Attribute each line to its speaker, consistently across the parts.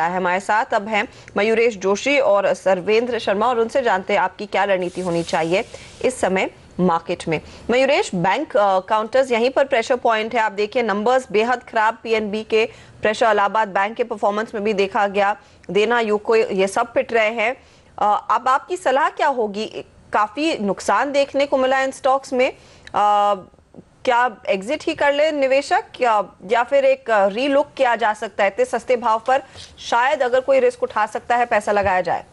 Speaker 1: है हमारे साथ। अब हैं मयूरेश जोशी और सर्वेंद्र शर्मा और उनसे जानते हैं आपकी क्या रणनीति होनी चाहिए इस समय मार्केट में। मयूरेश, बैंक काउंटर्स यहीं पर प्रेशर पॉइंट है। आप देखिए नंबर्स बेहद खराब पीएनबी के, प्रेशर इलाहाबाद बैंक के परफॉर्मेंस में भी देखा गया, देना यूको ये सब पिट रहे हैं। अब आपकी सलाह क्या होगी? काफी नुकसान देखने को मिला इन स्टॉक्स में, क्या एग्जिट ही कर ले निवेशक या फिर एक रीलुक किया जा सकता है? इतने सस्ते भाव पर शायद अगर कोई रिस्क उठा सकता है पैसा लगाया जाए।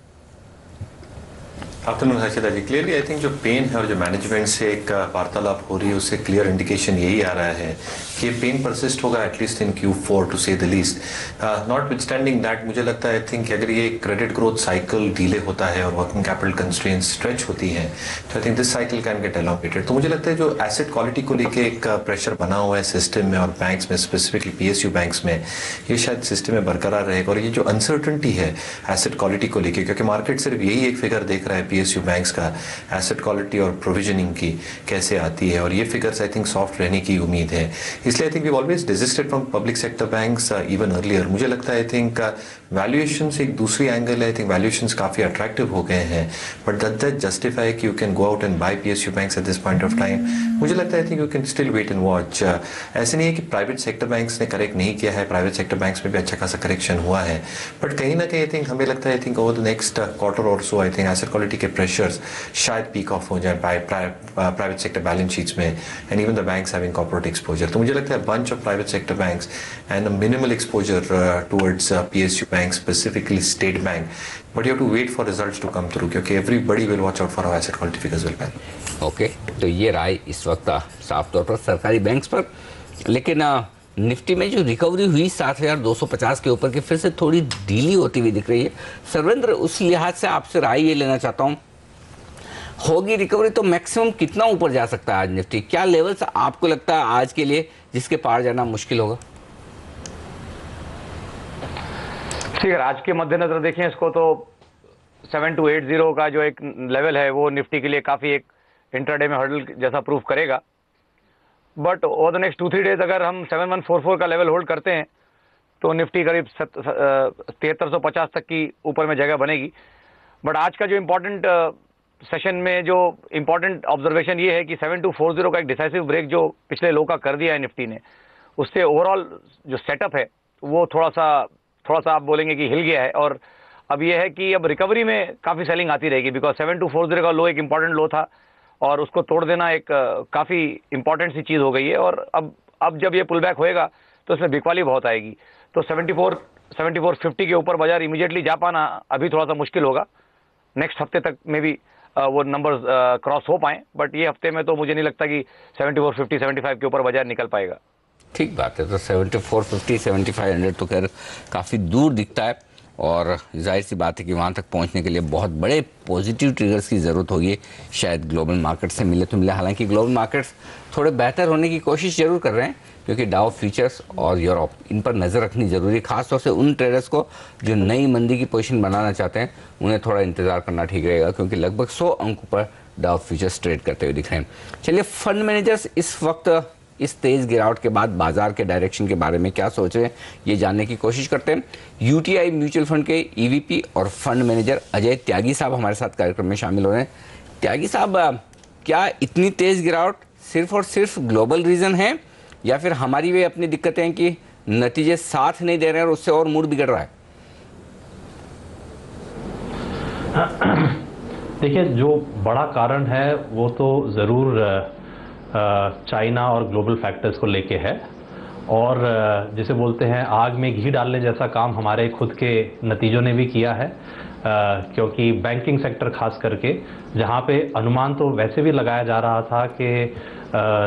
Speaker 2: Afternoon Harshita ji, clearly I think जो पेन है और जो मैनेजमेंट से एक वार्तालाप हो रही है उससे क्लियर इंडिकेशन यही आ रहा है कि ये पेन परसिस्ट होगा एटलीस्ट इन Q4 टू से the least. Not withstanding that मुझे लगता है आई थिंक अगर ये क्रेडिट ग्रोथ साइकिल डिले होता है और वर्किंग कैपिटल कंस्ट्रेंट्स स्ट्रेच होती हैं तो I think this cycle can get elongated. तो मुझे लगता है जो एसेट क्वालिटी को लेके एक प्रेशर बना हुआ है सिस्टम में और बैंक्स में, स्पेसिफिकली PSU बैंक्स में, ये शायद सिस्टम में बरकरार रहेगा। और ये जो अनसर्टनिटी है एसेट क्वालिटी को लेके, क्योंकि मार्केट सिर्फ यही एक फिगर देख रहा है PSU बैंक्स का एसेट क्वालिटी और प्रोविजनिंग की कैसे आती है, और ये फिगर्स आई थिंक सॉफ्ट रहने की उम्मीद है। इसलिए I think we always desisted from public sector banks even earlier. मुझे लगता है आई थिंक वैल्यूएशंस एक दूसरी एंगल है। आई थिंक वैल्यूएशंस काफी अट्रैक्टिव हो गए हैं, बट दैट जस्टिफाई कि you can go out and buy PSU banks at this point of time? मुझे लगता है I think you can still wait and watch. ऐसे नहीं है कि प्राइवेट सेक्टर बैंक्स ने करेक्ट नहीं किया है, प्राइवेट सेक्टर बैंक्स में भी अच्छा खासा करेक्शन हुआ है, बट कहीं ना कहीं आई थिंक हमें लगता है I think over the next quarter और so I think asset quality के प्रेशर्स शायद पीक ऑफ हो जाए प्राइवेट सेक्टर बैलेंस शीट्स में and even the banks having corporate exposure. तो मुझे लगता है bunch of private sector banks and a minimal exposure towards PSU bank, specifically state bank, but you have to wait for results to come through क्योंकि everybody will watch out for how asset quality figures will pan.
Speaker 3: Okay, तो ये राय इस वक्त साफ तौर पर सरकारी banks पर। लेकिन निफ्टी में जो रिकवरी हुई 7,250 के ऊपर की फिर से थोड़ी ढीली होती हुई दिख रही है। सर्वेंद्र, उस लिहाज से आपसे राय ये लेना चाहता हूँ, होगी रिकवरी तो मैक्सिमम कितना ऊपर जा सकता है आज निफ्टी? क्या लेवल्स आपको लगता है आज के लिए जिसके पार जाना मुश्किल होगा?
Speaker 4: ठीक है, आज के मद्देनजर देखें इसको तो 7280 का जो एक लेवल है वो निफ्टी के लिए काफ़ी एक इंट्राडे में हर्डल जैसा प्रूव करेगा। But over the next 2-3 days अगर हम 7144 का लेवल होल्ड करते हैं तो निफ्टी करीब 7350 तक की ऊपर में जगह बनेगी। बट आज का जो इम्पोर्टेंट सेशन में जो इम्पोर्टेंट ऑब्जर्वेशन ये है कि 7240 का एक डिसाइसिव ब्रेक जो पिछले लो का कर दिया है निफ्टी ने, उससे ओवरऑल जो सेटअप है वो थोड़ा सा आप बोलेंगे कि हिल गया है। और अब ये है कि अब रिकवरी में काफ़ी सेलिंग आती रहेगी, बिकॉज 7240 का लो एक इंपॉर्टेंट लो था और उसको तोड़ देना एक काफ़ी इंपॉर्टेंट सी चीज़ हो गई है। और अब जब ये पुल बैक होएगा तो इसमें बिकवाली बहुत आएगी। तो 7450 के ऊपर बाजार इमीडिएटली जा पाना अभी थोड़ा सा मुश्किल होगा। नेक्स्ट हफ्ते तक में भी वो नंबर्स क्रॉस हो पाएँ, बट ये हफ्ते में तो मुझे नहीं लगता कि 7450-75 के ऊपर बाजार निकल पाएगा।
Speaker 3: ठीक बात है, तो 7450 7500 तो खैर काफ़ी दूर दिखता है और जाहिर सी बात है कि वहाँ तक पहुँचने के लिए बहुत बड़े पॉजिटिव ट्रिगर्स की ज़रूरत होगी, शायद ग्लोबल मार्केट से मिले तो मिले। हालांकि ग्लोबल मार्केट्स थोड़े बेहतर होने की कोशिश ज़रूर कर रहे हैं क्योंकि डाउ फ्यूचर्स और यूरोप, इन पर नज़र रखनी ज़रूरी है। खासतौर से उन ट्रेडर्स को जो नई मंदी की पोजीशन बनाना चाहते हैं उन्हें थोड़ा इंतज़ार करना ठीक रहेगा क्योंकि लगभग 100 अंकों पर डाउ फ्यूचर्स ट्रेड करते हुए दिख रहे हैं। चलिए, फंड मैनेजर्स इस वक्त इस तेज गिरावट के बाद बाजार के डायरेक्शन के बारे में क्या सोच रहे हैं ये जानने की कोशिश करते हैं। UTI म्यूचुअल फंड के EVP और फंड मैनेजर अजय त्यागी साहब हमारे साथ कार्यक्रम में शामिल हो रहे हैं। त्यागी साहब, क्या इतनी तेज गिरावट सिर्फ और सिर्फ ग्लोबल रीजन है या फिर हमारी भी अपनी दिक्कतें हैं कि नतीजे साथ नहीं दे रहे हैं और उससे और मूड बिगड़ रहा है?
Speaker 5: देखिए, जो बड़ा कारण है वो तो ज़रूर चाइना और ग्लोबल फैक्टर्स को लेके है और जिसे बोलते हैं आग में घी डालने जैसा काम हमारे खुद के नतीजों ने भी किया है। क्योंकि बैंकिंग सेक्टर खास करके जहाँ पे अनुमान तो वैसे भी लगाया जा रहा था कि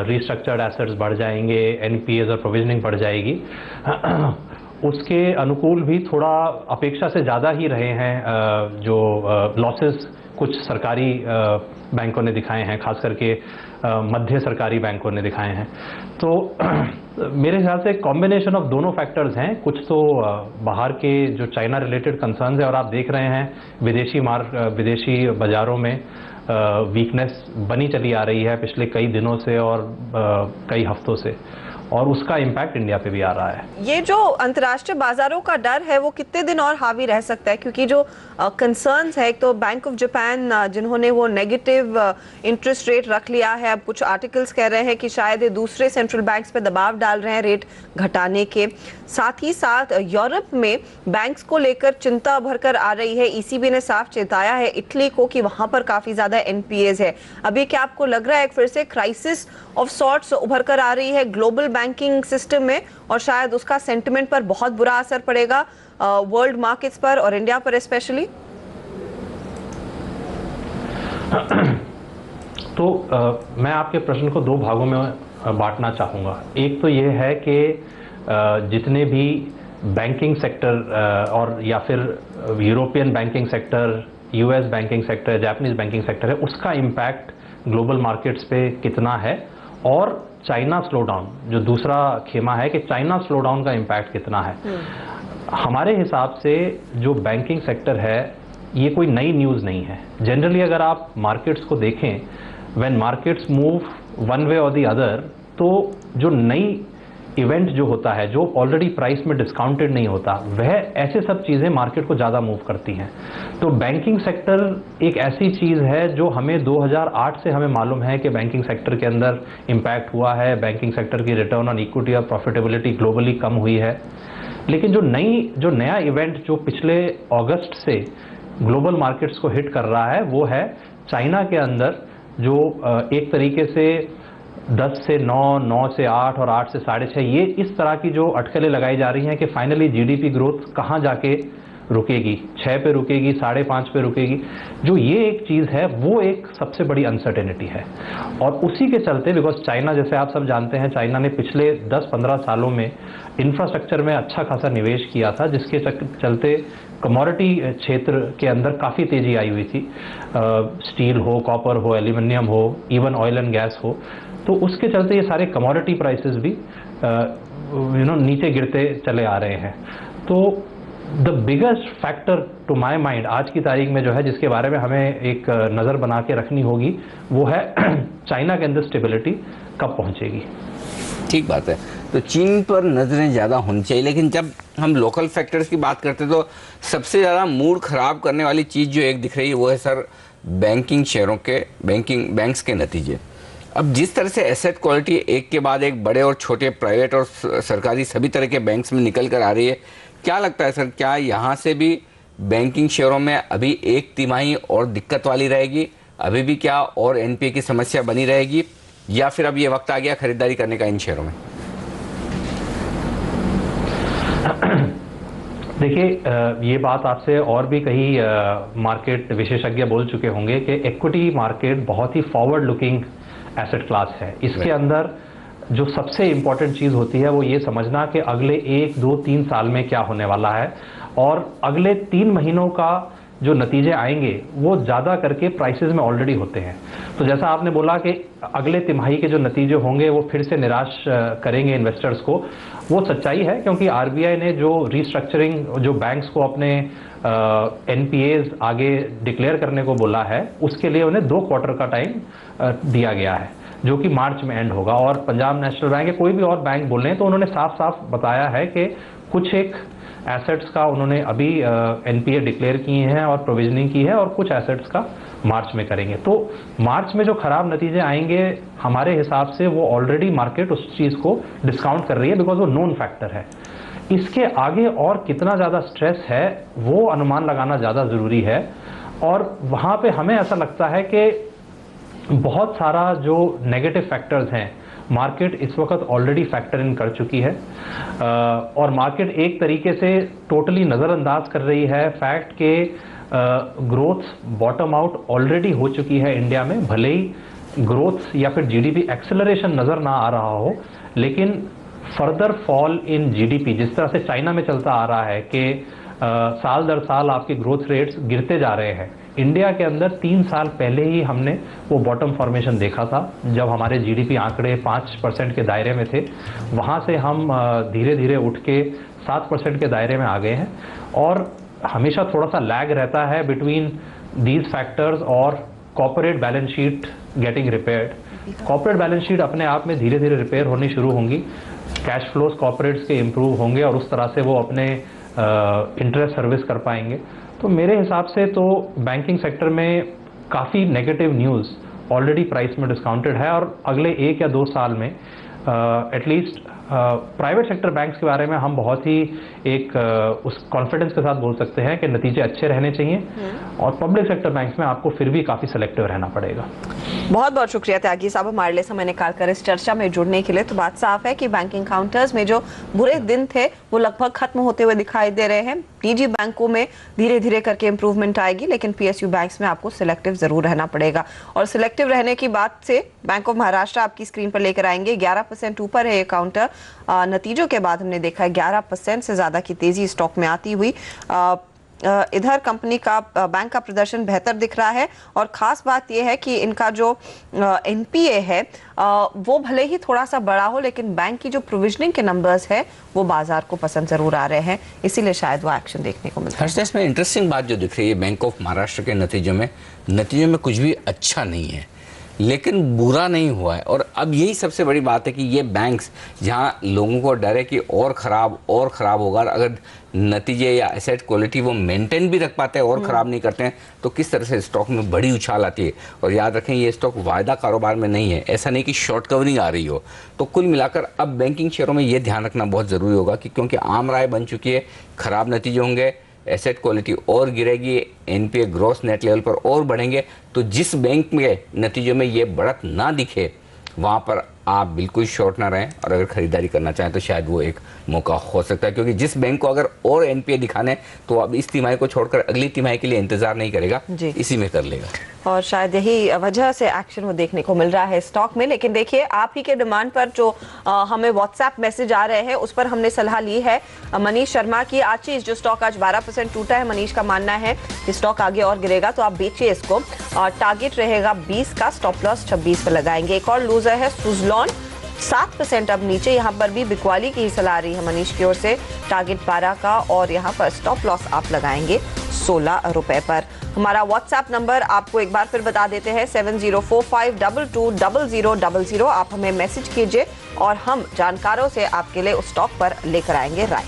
Speaker 5: रिस्ट्रक्चर्ड एसेट्स बढ़ जाएंगे, NPAs और प्रोविजनिंग बढ़ जाएगी, उसके अनुकूल भी थोड़ा अपेक्षा से ज़्यादा ही रहे हैं जो लॉसेस कुछ सरकारी बैंकों ने दिखाए हैं, खास करके मध्य सरकारी बैंकों ने दिखाए हैं। तो मेरे ख्याल से कॉम्बिनेशन ऑफ दोनों फैक्टर्स हैं। कुछ तो बाहर के जो चाइना रिलेटेड कंसर्न्स है और आप देख रहे हैं विदेशी बाज़ारों में वीकनेस बनी चली आ रही है पिछले कई दिनों से और कई हफ्तों से। और उसका इम्पैक्ट इंडिया पे भी आ रहा है।
Speaker 1: ये जो अंतर्राष्ट्रीय बाजारों का डर है वो कितने दिन और हावी रह सकता है, क्योंकि जो कंसर्न्स है, एक तो बैंक ऑफ जापान जिन्होंने वो नेगेटिव इंटरेस्ट रेट रख लिया है, अब कुछ आर्टिकल्स कह रहे हैं कि शायद ये दूसरे सेंट्रल बैंक्स पे दबाव डाल रहे हैं रेट घटाने के, साथ ही साथ यूरोप में बैंक्स को लेकर चिंता भरकर आ रही है। ईसीबी ने साफ चेताया है इटली को कि वहां पर काफी ज्यादा एनपीएज है। अभी क्या आपको लग रहा है फिर से क्राइसिस ऑफ सॉर्ट्स उभर कर आ रही है ग्लोबल बैंकिंग सिस्टम में, और शायद उसका सेंटिमेंट पर बहुत बुरा असर पड़ेगा वर्ल्ड मार्केट्स पर और इंडिया पर स्पेशली?
Speaker 5: तो मैं आपके प्रश्न को दो भागों में बांटना चाहूँगा। एक तो ये है कि जितने भी बैंकिंग सेक्टर और या फिर European banking sector, US banking sector, Japanese banking sector है, उसका इम्पैक्ट ग्लोबल मार्केट्स पे कितना है, और चाइना स्लोडाउन जो दूसरा खेमा है कि चाइना स्लोडाउन का इम्पैक्ट कितना है। हमारे हिसाब से जो बैंकिंग सेक्टर है ये कोई नई न्यूज़ नहीं है। जनरली अगर आप मार्केट्स को देखें, when markets move one way और द अदर, तो जो नई इवेंट जो होता है, जो ऑलरेडी प्राइस में डिस्काउंटेड नहीं होता, वह ऐसे सब चीज़ें मार्केट को ज़्यादा मूव करती हैं। तो बैंकिंग सेक्टर एक ऐसी चीज़ है जो हमें 2008 से हमें मालूम है कि बैंकिंग सेक्टर के अंदर इम्पैक्ट हुआ है, बैंकिंग सेक्टर की रिटर्न ऑन इक्विटी और प्रॉफिटेबिलिटी ग्लोबली कम हुई है। लेकिन जो नया इवेंट जो पिछले अगस्त से ग्लोबल मार्केट्स को हिट कर रहा है वो है चाइना के अंदर जो एक तरीके से 10 से 9, 9 से 8 और 8 से 6.5, ये इस तरह की जो अटकलें लगाई जा रही हैं कि फाइनली जीडीपी ग्रोथ कहाँ जाके रुकेगी, 6 पे रुकेगी, 5.5 पे रुकेगी, जो ये एक चीज़ है वो एक सबसे बड़ी अनसर्टेनिटी है। और उसी के चलते, बिकॉज चाइना, जैसे आप सब जानते हैं, चाइना ने पिछले 10-15 सालों में इंफ्रास्ट्रक्चर में अच्छा खासा निवेश किया था, जिसके चलते कमोडिटी क्षेत्र के अंदर काफ़ी तेज़ी आई हुई थी। स्टील हो, कॉपर हो, एल्यूमिनियम हो, इवन ऑयल एंड गैस हो, तो उसके चलते ये सारे कमोडिटी प्राइसेस भी नीचे गिरते चले आ रहे हैं। तो the biggest factor to my mind आज की तारीख में जो है, जिसके बारे में हमें एक नज़र बना के रखनी होगी, वो है चाइना के अंदर स्टेबिलिटी कब पहुंचेगी।
Speaker 3: ठीक बात है, तो चीन पर नज़रें ज़्यादा होनी चाहिए। लेकिन जब हम लोकल फैक्टर्स की बात करते हैं तो सबसे ज़्यादा मूड ख़राब करने वाली चीज़ जो एक दिख रही है वो है सर बैंकिंग शेयरों के, बैंक्स के नतीजे। अब जिस तरह से एसेट क्वालिटी एक के बाद एक बड़े और छोटे प्राइवेट और सरकारी सभी तरह के बैंक्स में निकल कर आ रही है, क्या लगता है सर, क्या यहाँ से भी बैंकिंग शेयरों में अभी एक तिमाही और दिक्कत वाली रहेगी? अभी भी क्या और एनपीए की समस्या बनी रहेगी, या फिर अब ये वक्त आ गया खरीदारी करने का इन शेयरों में?
Speaker 5: देखिए, ये बात आपसे और भी कई मार्केट विशेषज्ञ बोल चुके होंगे कि इक्विटी मार्केट बहुत ही फॉरवर्ड लुकिंग एसेट क्लास है। इसके अंदर जो सबसे इम्पॉर्टेंट चीज़ होती है वो ये समझना कि अगले 1, 2, 3 साल में क्या होने वाला है, और अगले 3 महीनों का जो नतीजे आएंगे वो ज़्यादा करके प्राइसेस में ऑलरेडी होते हैं। तो जैसा आपने बोला कि अगले तिमाही के जो नतीजे होंगे वो फिर से निराश करेंगे इन्वेस्टर्स को, वो सच्चाई है, क्योंकि आरबीआई ने जो रीस्ट्रक्चरिंग, जो बैंक्स को अपने एनपीएज आगे डिक्लेयर करने को बोला है, उसके लिए उन्हें 2 क्वार्टर का टाइम दिया गया है, जो कि मार्च में एंड होगा। और पंजाब नेशनल बैंक या कोई भी और बैंक बोल रहे हैं तो उन्होंने साफ साफ बताया है कि कुछ एक एसेट्स का उन्होंने अभी एनपीए डिक्लेयर किए हैं और प्रोविजनिंग की है, और कुछ एसेट्स का मार्च में करेंगे। तो मार्च में जो खराब नतीजे आएंगे हमारे हिसाब से वो ऑलरेडी मार्केट उस चीज़ को डिस्काउंट कर रही है, बिकॉज वो नोन फैक्टर है। इसके आगे और कितना ज़्यादा स्ट्रेस है वो अनुमान लगाना ज़्यादा ज़रूरी है, और वहाँ पे हमें ऐसा लगता है कि बहुत सारा जो नेगेटिव फैक्टर्स हैं मार्केट इस वक्त ऑलरेडी फैक्टर इन कर चुकी है, और मार्केट एक तरीके से टोटली नज़रअंदाज कर रही है फैक्ट के ग्रोथ बॉटम आउट ऑलरेडी हो चुकी है इंडिया में। भले ही ग्रोथ या फिर जीडीपी एक्सेलरेशन नज़र ना आ रहा हो, लेकिन फर्दर फॉल इन जीडीपी जिस तरह से चाइना में चलता आ रहा है कि साल दर साल आपके ग्रोथ रेट्स गिरते जा रहे हैं, इंडिया के अंदर 3 साल पहले ही हमने वो बॉटम फॉर्मेशन देखा था, जब हमारे जीडीपी आंकड़े 5% के दायरे में थे। वहाँ से हम धीरे धीरे उठ के 7% के दायरे में आ गए हैं, और हमेशा थोड़ा सा लैग रहता है बिटवीन दीज फैक्टर्स और corporate balance sheet getting repaired. Corporate balance sheet अपने आप में धीरे धीरे रिपेयर होनी शुरू होंगी, कैश फ्लोज कॉर्पोरेट्स के इम्प्रूव होंगे और उस तरह से वो अपने इंटरेस्ट सर्विस कर पाएंगे। तो मेरे हिसाब से तो बैंकिंग सेक्टर में काफ़ी नेगेटिव न्यूज़ ऑलरेडी प्राइस में डिस्काउंटेड है और अगले 1 या 2 साल में एटलीस्ट प्राइवेट सेक्टर बैंक्स के बारे में हम बहुत ही एक उस कॉन्फिडेंस के साथ बोल सकते हैं कि नतीजे अच्छे रहने चाहिए और पब्लिक सेक्टर बैंक्स में आपको फिर भी काफ़ी सेलेक्टिव रहना पड़ेगा।
Speaker 1: बहुत बहुत शुक्रिया त्यागी साहब हमारे लिए समय निकालकर इस चर्चा में जुड़ने के लिए। तो बात साफ है कि बैंकिंग काउंटर्स में जो बुरे दिन थे वो लगभग खत्म होते हुए दिखाई दे रहे हैं। निजी बैंकों में धीरे धीरे करके इंप्रूवमेंट आएगी, लेकिन पीएसयू बैंक्स में आपको सिलेक्टिव जरूर रहना पड़ेगा। और सिलेक्टिव रहने की बात से बैंक ऑफ महाराष्ट्र आपकी स्क्रीन पर लेकर आएंगे। 11% ऊपर है ये काउंटर। नतीजों के बाद हमने देखा है 11% से ज्यादा की तेजी स्टॉक में आती हुई। इधर कंपनी का बैंक का प्रदर्शन बेहतर दिख रहा है और खास बात यह है कि इनका जो एनपीए है वो भले ही थोड़ा सा बड़ा हो, लेकिन बैंक की जो प्रोविजनिंग के नंबर्स है वो बाजार को पसंद जरूर आ रहे हैं, इसीलिए शायद वो एक्शन देखने को मिलता है।
Speaker 3: इसमें इंटरेस्टिंग बात जो दिख रही है बैंक ऑफ महाराष्ट्र के नतीजों में कुछ भी अच्छा नहीं है, लेकिन बुरा नहीं हुआ है। और अब यही सबसे बड़ी बात है कि ये बैंक्स जहाँ लोगों को डर है कि और ख़राब होगा, अगर नतीजे या एसेट क्वालिटी वो मेंटेन भी रख पाते हैं और ख़राब नहीं करते हैं तो किस तरह से स्टॉक में बड़ी उछाल आती है। और याद रखें ये स्टॉक वायदा कारोबार में नहीं है, ऐसा नहीं कि शॉर्ट कवरिंग आ रही हो। तो कुल मिलाकर अब बैंकिंग शेयरों में ये ध्यान रखना बहुत ज़रूरी होगा कि क्योंकि आम राय बन चुकी है, ख़राब नतीजे होंगे, एसेट क्वालिटी और गिरेगी, एनपीए ग्रॉस नेट लेवल पर और बढ़ेंगे, तो जिस बैंक में नतीजों में ये बढ़त ना दिखे वहाँ पर आप बिल्कुल शॉर्ट ना रहें और अगर खरीदारी करना चाहें तो शायद वो एक मौका हो सकता है। क्योंकि जिस बैंक को अगर और एनपीए दिखाने तो अब इस तिमाही को छोड़कर अगली तिमाही के लिए इंतजार नहीं करेगा, इसी में कर लेगा।
Speaker 1: और शायद यही वजह से एक्शन वो देखने को मिल रहा है स्टॉक में। लेकिन देखिए आप ही के डिमांड पर जो हमें व्हाट्सएप मैसेज आ रहे हैं उस पर हमने सलाह ली है मनीष शर्मा की। आचीज जो स्टॉक आज 12% टूटा है, मनीष का मानना है कि स्टॉक आगे और गिरेगा तो आप बेचिए इसको। टारगेट रहेगा 20 का, स्टॉप लॉस 26 पर लगाएंगे। एक और लूजर है सुजलॉन, 7% अब नीचे, यहाँ पर भी बिकवाली की ही सलाह रही है मनीष की ओर से। टारगेट 12 का और यहाँ पर स्टॉप लॉस आप लगाएंगे 16 रुपए पर। हमारा व्हाट्सएप नंबर आपको एक बार फिर बता देते हैं 7045220000। आप हमें मैसेज कीजिए और हम जानकारों से आपके लिए उस स्टॉक पर लेकर आएंगे राय।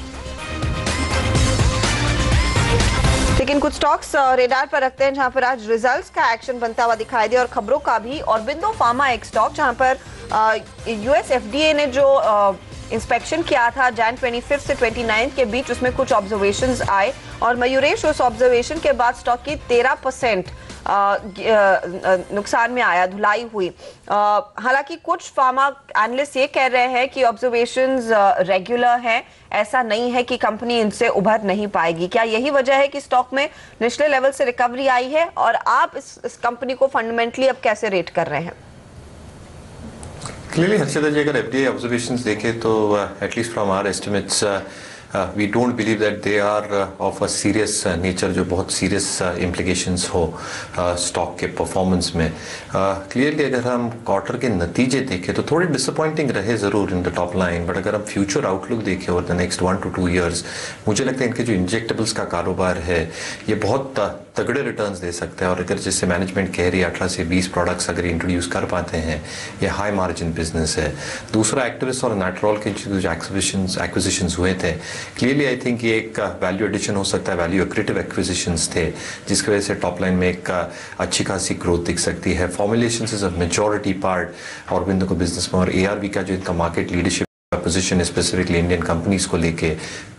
Speaker 1: लेकिन कुछ स्टॉक्स रेडार पर रखते हैं जहां पर आज रिजल्ट्स का एक्शन बनता हुआ दिखाई दे और खबरों का भी। और बिंदु फार्मा एक स्टॉक जहां पर यूएस एफडीए ने जो इंस्पेक्शन किया था जैन 25 से 29 के बीच, उसमें कुछ ऑब्जर्वेशंस आए और मयूरेश उस ऑब्जर्वेशन के बाद स्टॉक की 13% नुकसान में आया, धुलाई हुई। हालांकि कुछ फार्मा एनालिस्ट ये कह रहे हैं कि ऑब्जर्वेशंस रेगुलर हैं, ऐसा नहीं है कि कंपनी इनसे उभर नहीं पाएगी। क्या यही वजह है कि स्टॉक में निचले लेवल से रिकवरी आई है और आप इस कंपनी को फंडामेंटली अब कैसे रेट कर रहे हैं?
Speaker 2: क्लियरली हर्षिता जी, अगर एफडीए ऑब्जर्वेशंस देखें तो at least from our estimates we don't believe that they are of a serious nature, जो बहुत सीरियस इम्प्लीकेशंस हो स्टॉक के परफॉर्मेंस में। क्लियरली अगर हम क्वार्टर के नतीजे देखें तो थोड़े डिसअपॉइंटिंग रहे ज़रूर in the top line, but अगर हम फ्यूचर आउटलुक देखें over the next 1 to 2 years, मुझे लगता है इनके जो इंजेक्टेबल्स का कारोबार है ये बहुत तगड़े रिटर्न्स दे सकते हैं। और अगर जिससे मैनेजमेंट कह रही है 18 से 20 प्रोडक्ट्स अगर इंट्रोड्यूस कर पाते हैं, ये हाई मार्जिन बिजनेस है। दूसरा, एक्टिविस्ट और नेट्रोल के जो एक्विजिशंस हुए थे, क्लियरली आई थिंक ये एक वैल्यू एडिशन हो सकता है, वैल्यू एक्रेटिव एक्विजिशंस थे जिसकी वजह से टॉप लाइन में एक अच्छी खासी ग्रोथ दिख सकती है। Formulations is a majority part Aurobindo को बिजनेस में, और एआरबी का जो इनका मार्केट लीडरशिप पोजीशन है स्पेसिफिकली इंडियन कंपनीज को लेके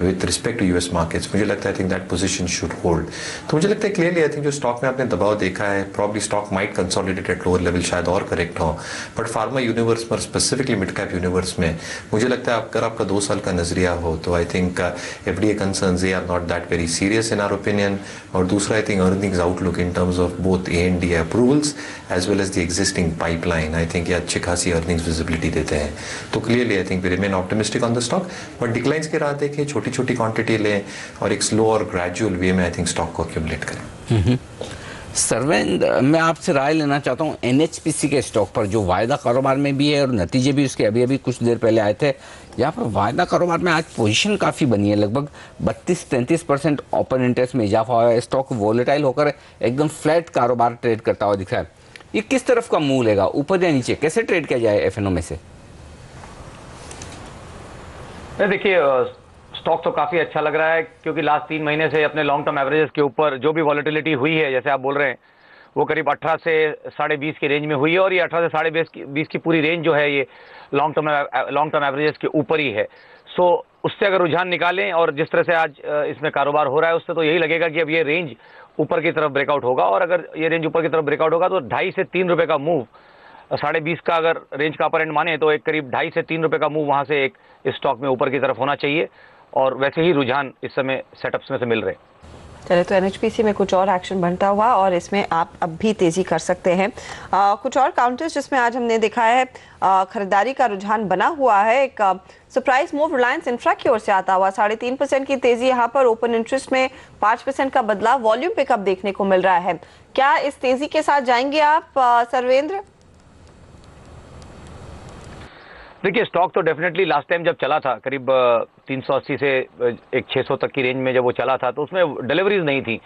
Speaker 2: with respect to US markets, मुझे लगता है I think that position should hold. तो मुझे लगता है क्लियरली आई थिंक जो स्टॉक में आपने दबाव देखा है, probably stock might consolidate at lower level, शायद और करेक्ट हो, बट फार्मा यूनिवर्स पर स्पेसिफिकली मिड कैप यूनिवर्स में मुझे लगता है अगर आपका 2 साल का नजरिया हो तो I think FDA concerns they are not that very serious in our opinion. और दूसरा, I think earnings outlook in terms of both ANDA approvals as well as the existing pipeline, I think ये अच्छी खासी earnings visibility देते हैं। तो clearly I think we remain optimistic on the stock, but declines के राह देखें, छोटी छोटी क्वांटिटी लें और एक स्लो और ग्रेजुअल वे में आई थिंक स्टॉक को एक्यूमुलेट करें।
Speaker 3: सर्वेंद्र, मैं आपसे राय लेना चाहता हूँ एनएचपीसी के स्टॉक पर, जो वायदा कारोबार में भी है और नतीजे भी उसके अभी कुछ देर पहले आए थे। यहाँ पर वायदा कारोबार में आज पोजीशन काफ़ी बनी है, लगभग 32-33% ओपन इंटरेस्ट में इजाफा हुआ है। स्टॉक वोलेटाइल होकर एकदम फ्लैट कारोबार ट्रेड करता हुआ दिख रहा है। ये किस तरफ का मूव लेगा, ऊपर या नीचे, कैसे ट्रेड किया जाए एफएनओ में से?
Speaker 4: देखिए स्टॉक तो काफ़ी अच्छा लग रहा है, क्योंकि लास्ट 3 महीने से अपने लॉन्ग टर्म एवरेजेस के ऊपर जो भी वॉलेटिलिटी हुई है, जैसे आप बोल रहे हैं, वो करीब 18 से 20.5 की रेंज में हुई है, और ये 18 से 20.5 की पूरी रेंज जो है ये लॉन्ग टर्म एवरेजेस के ऊपर ही है। सो उससे अगर रुझान निकालें और जिस तरह से आज इसमें कारोबार हो रहा है, उससे तो यही लगेगा कि अब ये रेंज ऊपर की तरफ ब्रेकआउट होगा, और अगर ये रेंज ऊपर की तरफ ब्रेकआउट होगा तो 2.5 से 3 रुपए का मूव, 20.5 का अगर रेंज का अपर एंड माने तो एक करीब 2.5 से 3 रुपए का मूव वहां से एक स्टॉक में ऊपर की तरफ होना चाहिए, और वैसे ही रुझान इस समय सेटअप्स में से मिल रहे हैं।
Speaker 1: चले तो एनएचपीसी में कुछ और एक्शन बनता हुआ, और इसमें आप अब भी तेजी कर सकते हैं। कुछ और काउंटर्स जिसमें आज हमने देखा है खरीदारी का रुझान बना हुआ है। एक सरप्राइज मूव रिलायंस इंफ्रा की ओर से आता हुआ, 3.5% की तेजी यहाँ पर। ओपन इंटरेस्ट में 5% का बदलाव, वॉल्यूम पिकअप देखने को मिल रहा है। क्या इस तेजी के साथ जाएंगे आप सर्वेंद्र?
Speaker 4: देखिए स्टॉक तो डेफिनेटली लास्ट टाइम जब चला था करीब 380 से एक 600 तक की रेंज में जब वो चला था, तो उसमें डिलीवरीज नहीं थी,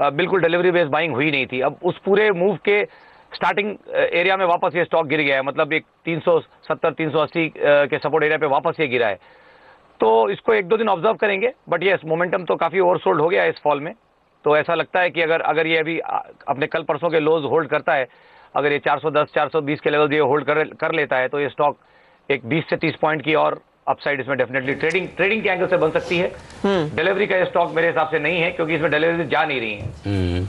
Speaker 4: बिल्कुल डिलीवरी बेस्ड बाइंग हुई नहीं थी। अब उस पूरे मूव के स्टार्टिंग एरिया में वापस ये स्टॉक गिर गया है, मतलब एक 370 380 के सपोर्ट एरिया पे वापस ये गिरा है। तो इसको 1-2 दिन ऑब्जर्व करेंगे, बट यस मोमेंटम तो काफ़ी ओवरसोल्ड हो गया है इस फॉल में। तो ऐसा लगता है कि अगर ये अभी अपने कल परसों के लोज होल्ड करता है, अगर ये 410 420 के लेवल ये होल्ड कर लेता है, तो ये स्टॉक एक 20 से 30 पॉइंट की और अपसाइड इसमें डेफिनेटली ट्रेडिंग के एंगल से बन सकती है। डिलीवरी का ये स्टॉक मेरे हिसाब से नहीं है, क्योंकि इसमें डिलीवरी जा नहीं रही है।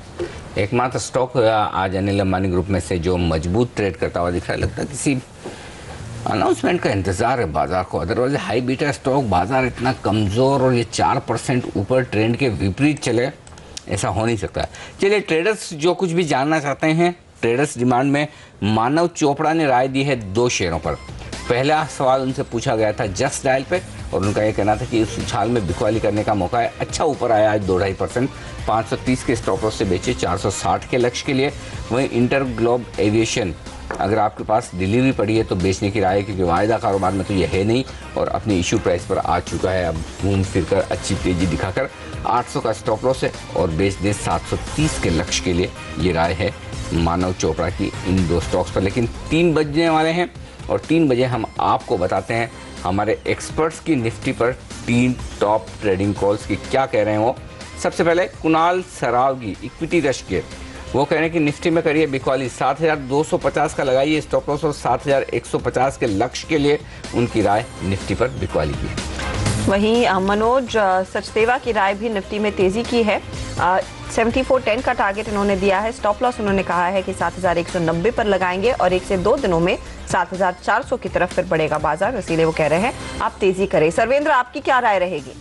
Speaker 3: एकमात्र स्टॉक आज अनिल अंबानी ग्रुप में से जो मजबूत ट्रेड करता हुआ दिख रहा है, लगता है किसी अनाउंसमेंट का इंतजार है बाजार को। अदरवाइज हाई बीटा स्टॉक बाजार इतना कमजोर और ये 4% ऊपर ट्रेंड के विपरीत चले, ऐसा हो नहीं सकता। चलिए ट्रेडर्स जो कुछ भी जानना चाहते हैं, ट्रेडर्स डिमांड में मानव चोपड़ा ने राय दी है 2 शेयरों पर। पहला सवाल उनसे पूछा गया था जस्ट डायल पे, और उनका ये कहना था कि इस उछाल में बिकवाली करने का मौका है। अच्छा ऊपर आया आज 2.5%, 530 के स्टॉप लॉस से बेचे 460 के लक्ष्य के लिए। वहीं इंटर ग्लोब एविएशन, अगर आपके पास डिलीवरी पड़ी है तो बेचने की राय है, क्योंकि वायदा कारोबार में तो ये है नहीं और अपनी इशू प्राइस पर आ चुका है। अब घूम फिर कर अच्छी तेजी दिखाकर 800 का स्टॉप लॉस है और बेच दें 730 के लक्ष्य के लिए। ये राय है मानव चोपड़ा की इन 2 स्टॉक्स पर। लेकिन 3 बजने वाले हैं और 3 बजे हम आपको बताते हैं हमारे एक्सपर्ट्स की निफ्टी पर 3 टॉप ट्रेडिंग कॉल्स की क्या कह रहे हैं वो। सबसे पहले कुणाल सरावगी, इक्विटी रश के, वो कह रहे हैं कि निफ्टी में करिए बिकवाली, 7,250 का लगाइए स्टॉप लॉस और 7,150 के लक्ष्य के लिए उनकी राय निफ्टी पर बिकवाली की।
Speaker 1: वहीं मनोज सचदेवा की राय भी निफ्टी में तेजी की है। 7410 का टारगेट इन्होंने दिया है। स्टॉप लॉस उन्होंने कहा है कि 7,190 पर लगाएंगे और 1 से 2 दिनों में 7,400 की तरफ फिर बढ़ेगा बाजार, इसीलिए वो कह रहे हैं आप तेजी करें। सर्वेंद्र, आपकी क्या राय रहेगी?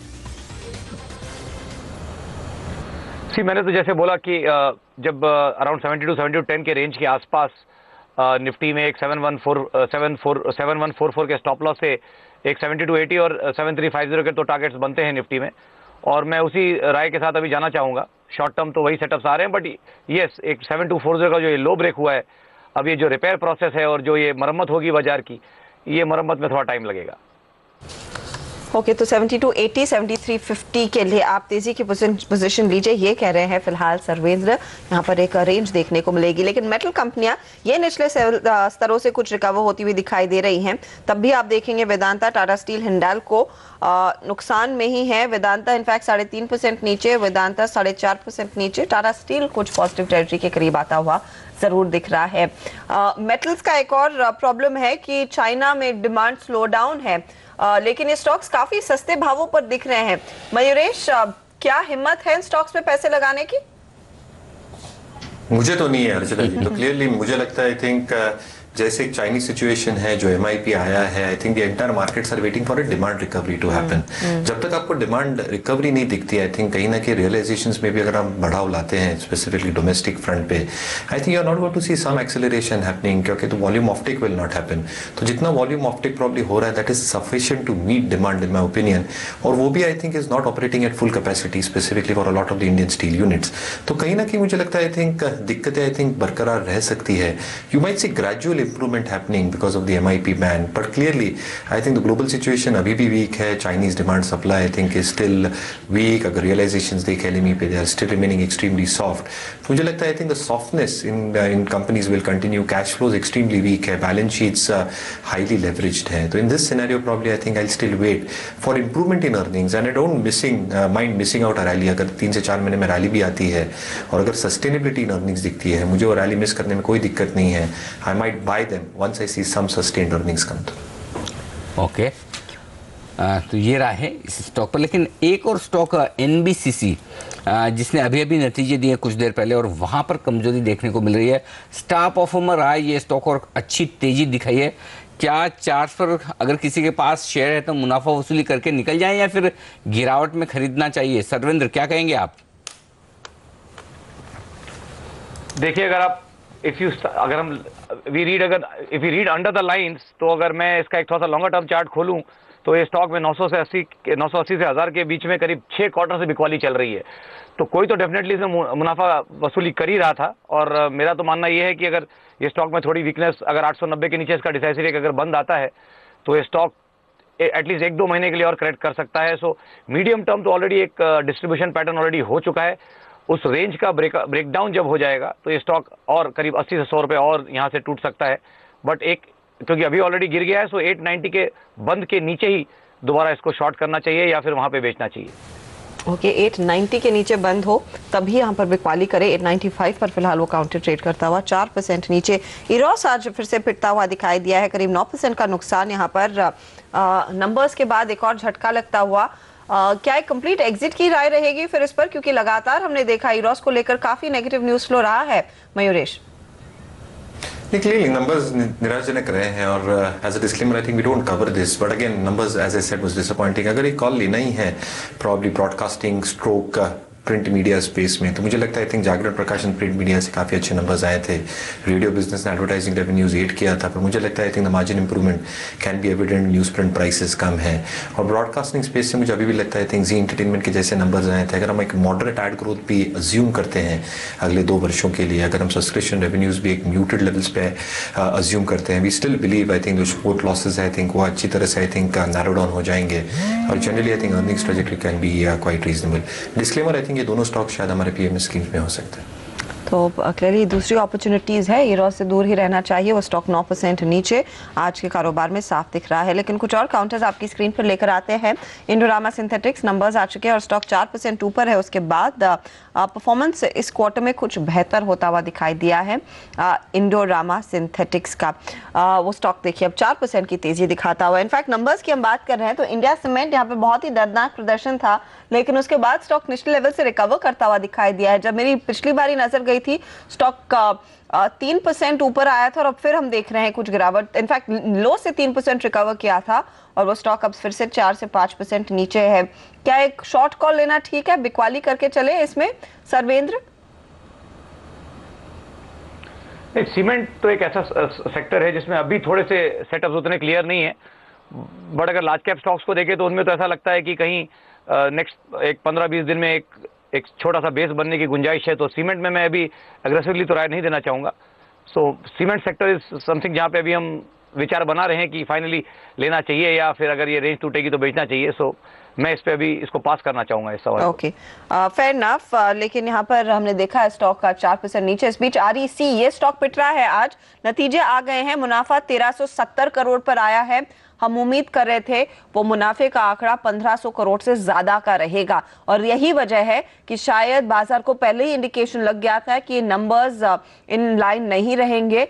Speaker 4: मैंने तो जैसे बोला कि जब अराउंड 72-72-10 के रेंज के आसपास निफ्टी में एक 7144 के स्टॉप लॉस से एक 7280 और 7350 के तो टारगेट्स बनते हैं निफ्टी में, और मैं उसी राय के साथ अभी जाना चाहूँगा। शॉर्ट टर्म तो वही सेटअप्स आ रहे हैं, बट यस एक 7240 का जो ये लो ब्रेक हुआ है, अब ये जो रिपेयर प्रोसेस है और जो ये मरम्मत होगी बाजार की, ये मरम्मत में थोड़ा टाइम लगेगा।
Speaker 1: ओके, तो 7280, 7350 के लिए आप तेजी की पोजीशन लीजिए, ये कह रहे हैं फिलहाल सर्वेंद्र। यहाँ पर एक रेंज देखने को मिलेगी, लेकिन मेटल कंपनियां ये निचले स्तरों से कुछ रिकवर होती हुई दिखाई दे रही हैं। तब भी आप देखेंगे वेदांता, टाटा स्टील, हिंडाल्को नुकसान में ही है। वेदांता इनफैक्ट 3.5% नीचे, वेदांता 4.5% नीचे। टाटा स्टील कुछ पॉजिटिव टेरिटरी के करीब आता हुआ जरूर दिख रहा है। मेटल्स का एक और प्रॉब्लम है कि चाइना में डिमांड स्लो डाउन है, लेकिन ये स्टॉक्स काफी सस्ते भावों पर दिख रहे हैं। मयूरेश, क्या हिम्मत है इन स्टॉक्स में पैसे लगाने की?
Speaker 2: मुझे तो नहीं है अर्चना जी, तो क्लियरली मुझे लगता है आई थिंक जैसे एक चाइनीज सिचुएशन है, जो MIP आया है, I think the entire markets are waiting for a demand recovery to happen. जब तक आपको डिमांड रिकवरी नहीं दिखती, आई थिंक कहीं ना कहीं रियलाइजेशंस में भी अगर हम बढ़ाव लाते हैं स्पेसिफिकली डोमेस्टिक फ्रंट पे, I think you are not going to see some acceleration happening, क्योंकि तो volume offtake will not happen. तो जितना वॉल्यूम ऑफटेक प्रॉब्ली हो रहा है that is sufficient to meet demand in my opinion, और वो भी I think is not operating at full capacity specifically for a lot of the Indian steel units. तो कहीं ना कहीं मुझे लगता है आई थिंक दिक्कतें आई थिंक बरकरार रह सकती है। You might see gradual improvement happening because of the MIP ban. But clearly, I think the global situation अभी भी weak है. Chinese demand supply I think is still weak. अगर realizations देखें LME पे, they are still remaining extremely soft. तो मुझे लगता है I think the softness in companies will continue. Cash flows extremely weak है. Balance sheets highly leveraged है. तो in this scenario probably I think I'll still wait for improvement in earnings, and I don't mind missing out a rally. अगर 3 से 4 महीने में rally भी आती है और अगर सस्टेनेबिलिटी इन अर्निंग्स दिखती है, मुझे वो रैली मिस करने में कोई दिक्कत नहीं है. I might buy them once I see some sustained earnings come through.
Speaker 3: Okay, तो ये रहा है इस स्टॉक पर. लेकिन एक और स्टॉक NBCC जिसने अभी अभी नतीजे दिए कुछ देर पहले और वहाँ पर कमजोरी देखने को मिल रही है. स्टार परफॉर्मर रहा है ये स्टॉक और अच्छी तेजी दिखाई है. क्या चार्ट पर अगर किसी के पास शेयर है तो मुनाफा वसूली करके निकल जाए या फिर गिरावट में खरीदना चाहिए? सर्वेंद्र, क्या कहेंगे आप?
Speaker 4: देखिए, अगर आप if you read under the lines, तो अगर मैं इसका एक थोड़ा सा लॉन्गर टर्म चार्ट खोलूं तो ये स्टॉक में 980 से 1000 के बीच में करीब 6 क्वार्टर से बिकवाली चल रही है. तो कोई तो डेफिनेटली इसमें मुनाफा वसूली कर ही रहा था. और मेरा तो मानना ये है कि अगर ये स्टॉक में थोड़ी वीकनेस, अगर 890 के नीचे इसका डिसाइसिव अगर बंद आता है तो ये स्टॉक एटलीस्ट 1-2 महीने के लिए और करेक्ट कर सकता है. सो मीडियम टर्म तो ऑलरेडी एक डिस्ट्रीब्यूशन पैटर्न ऑलरेडी हो चुका है. उस रेंज का ब्रेकडाउन जब हो जाएगा तो ये स्टॉक और करीब 80 से 100 रुपये और यहाँ से टूट सकता है. बट क्योंकि अभी ऑलरेडी गिर गया है, सो 890 के बंद के नीचे ही दोबारा इसको शॉर्ट करना चाहिए या फिर वहाँ पे बेचना चाहिए.
Speaker 1: ओके, 890 के नीचे बंद हो तभी यहाँ पर बिकवाली करे. 895 पर फिलहाल वो काउंटर ट्रेड करता हुआ 4% नीचे. इरोस आज फिर से पिटता हुआ दिखाई दिया है. करीब 9% का नुकसान यहाँ पर. नंबर्स के बाद एक और झटका लगता हुआ. क्या एक कंप्लीट एग्जिट की राय रहेगी फिर इस पर, क्योंकि लगातार हमने देखा इरोस को लेकर काफी नेगेटिव न्यूज फ्लो रहा है? मयूरेश,
Speaker 2: Clearly numbers निराशजनक रहे हैं और as a disclaimer I think we don't cover this, but again numbers as I said was disappointing. अगर एक कॉल लेना ही है probably broadcasting stroke print media space में, तो मुझे लगता है आई थिंक जागरण प्रकाशन प्रिंट मीडिया से काफ़ी अच्छे नंबर्स आए थे. रेडियो बिजनेस ने एडवर्टाइजिंग रेवेन्यूज 8 किया था, पर मुझे लगता है I think the margin improvement can be evident. News print prices कम है और ब्रॉडकास्टिंग स्पेस से मुझे अभी भी लगता है आई थिंक जी एंटरटेनमेंट के जैसे नंबर्स आए थे. अगर हम एक मॉडरेट एड ग्रोथ भी अज्यूम करते हैं अगले 2 वर्षों के लिए, अगर हम सब्सक्रिप्शन रेवेन्यूज भी एक म्यूटेड लेवल्स पे अज्यूम करते हैं, we still believe I think जो स्पोर्ट लॉसेज आई थिंक वो अच्छी तरह से आई थिंक नैरो डाउन हो जाएंगे और generally I think earnings trajectory can be quite reasonable. Disclaimer, I think ये दोनों स्टॉक शायद हमारे पीएमएस स्कीम्स में हो सकता है.
Speaker 1: तो क्लियरली दूसरी अपॉर्चुनिटीज है. इरोस से दूर ही रहना चाहिए. वो स्टॉक 9% नीचे आज के कारोबार में साफ दिख रहा है. लेकिन कुछ और काउंटर्स आपकी स्क्रीन पर लेकर आते हैं. इंडोरामा सिंथेटिक्स नंबर्स आ चुके हैं और स्टॉक 4% ऊपर है. उसके बाद परफॉर्मेंस इस क्वार्टर में कुछ बेहतर होता हुआ दिखाई दिया है इंडोरामा सिंथेटिक्स का. वो स्टॉक देखिए अब 4% की तेजी दिखाता हुआ. इनफैक्ट नंबर्स की हम बात कर रहे हैं तो इंडिया सीमेंट यहाँ पे बहुत ही दर्दनाक प्रदर्शन था, लेकिन उसके बाद स्टॉक निचले लेवल से रिकवर करता हुआ दिखाई दिया है. जब मेरी पिछली बारी नजर गई थी स्टॉक 3% ऊपर आया था और अब फिर हम देख रहे हैं कुछ गिरावट. इनफैक्ट लो से 3% रिकवर किया था और वो स्टॉक अब फिर से 4 से 5% नीचे है. क्या एक शॉर्ट कॉल लेना ठीक है, बिकवाली करके चले इसमें सर्वेंद्र?
Speaker 4: सीमेंट तो एक ऐसा सेक्टर है जिसमें अभी थोड़े से सेटअप्स उतने क्लियर नहीं है. बट अगर लार्ज कैप स्टॉक्स को देखें तो उनमें तो ऐसा लगता है कि कहीं नेक्स्ट एक 15-20 दिन में एक छोटा सा बेस बनने की गुंजाइश है. तो सीमेंट में मैं अभी एग्रेसिवली तो राय नहीं देना चाहूँगा. सो सीमेंट सेक्टर इज समथिंग जहाँ पे अभी हम विचार बना रहे हैं कि फाइनली लेना चाहिए या फिर अगर ये रेंज टूटेगी तो बेचना चाहिए. सो मैं इस पे अभी इसको पास करना चाहूंगा इस सवाल.
Speaker 1: Okay, fair enough. लेकिन यहाँ पर हमने देखा है स्टॉक का 4% नीचे. इस बीच REC ये स्टॉक पिट रहा है. आज नतीजे आ गए हैं. मुनाफा 1370 करोड़ पर आया है. हम उम्मीद कर रहे थे वो मुनाफे का आंकड़ा 1500 करोड़ से ज्यादा का रहेगा और यही वजह है कि शायद बाजार को पहले ही इंडिकेशन लग गया था कि नंबर्स इन लाइन नहीं रहेंगे,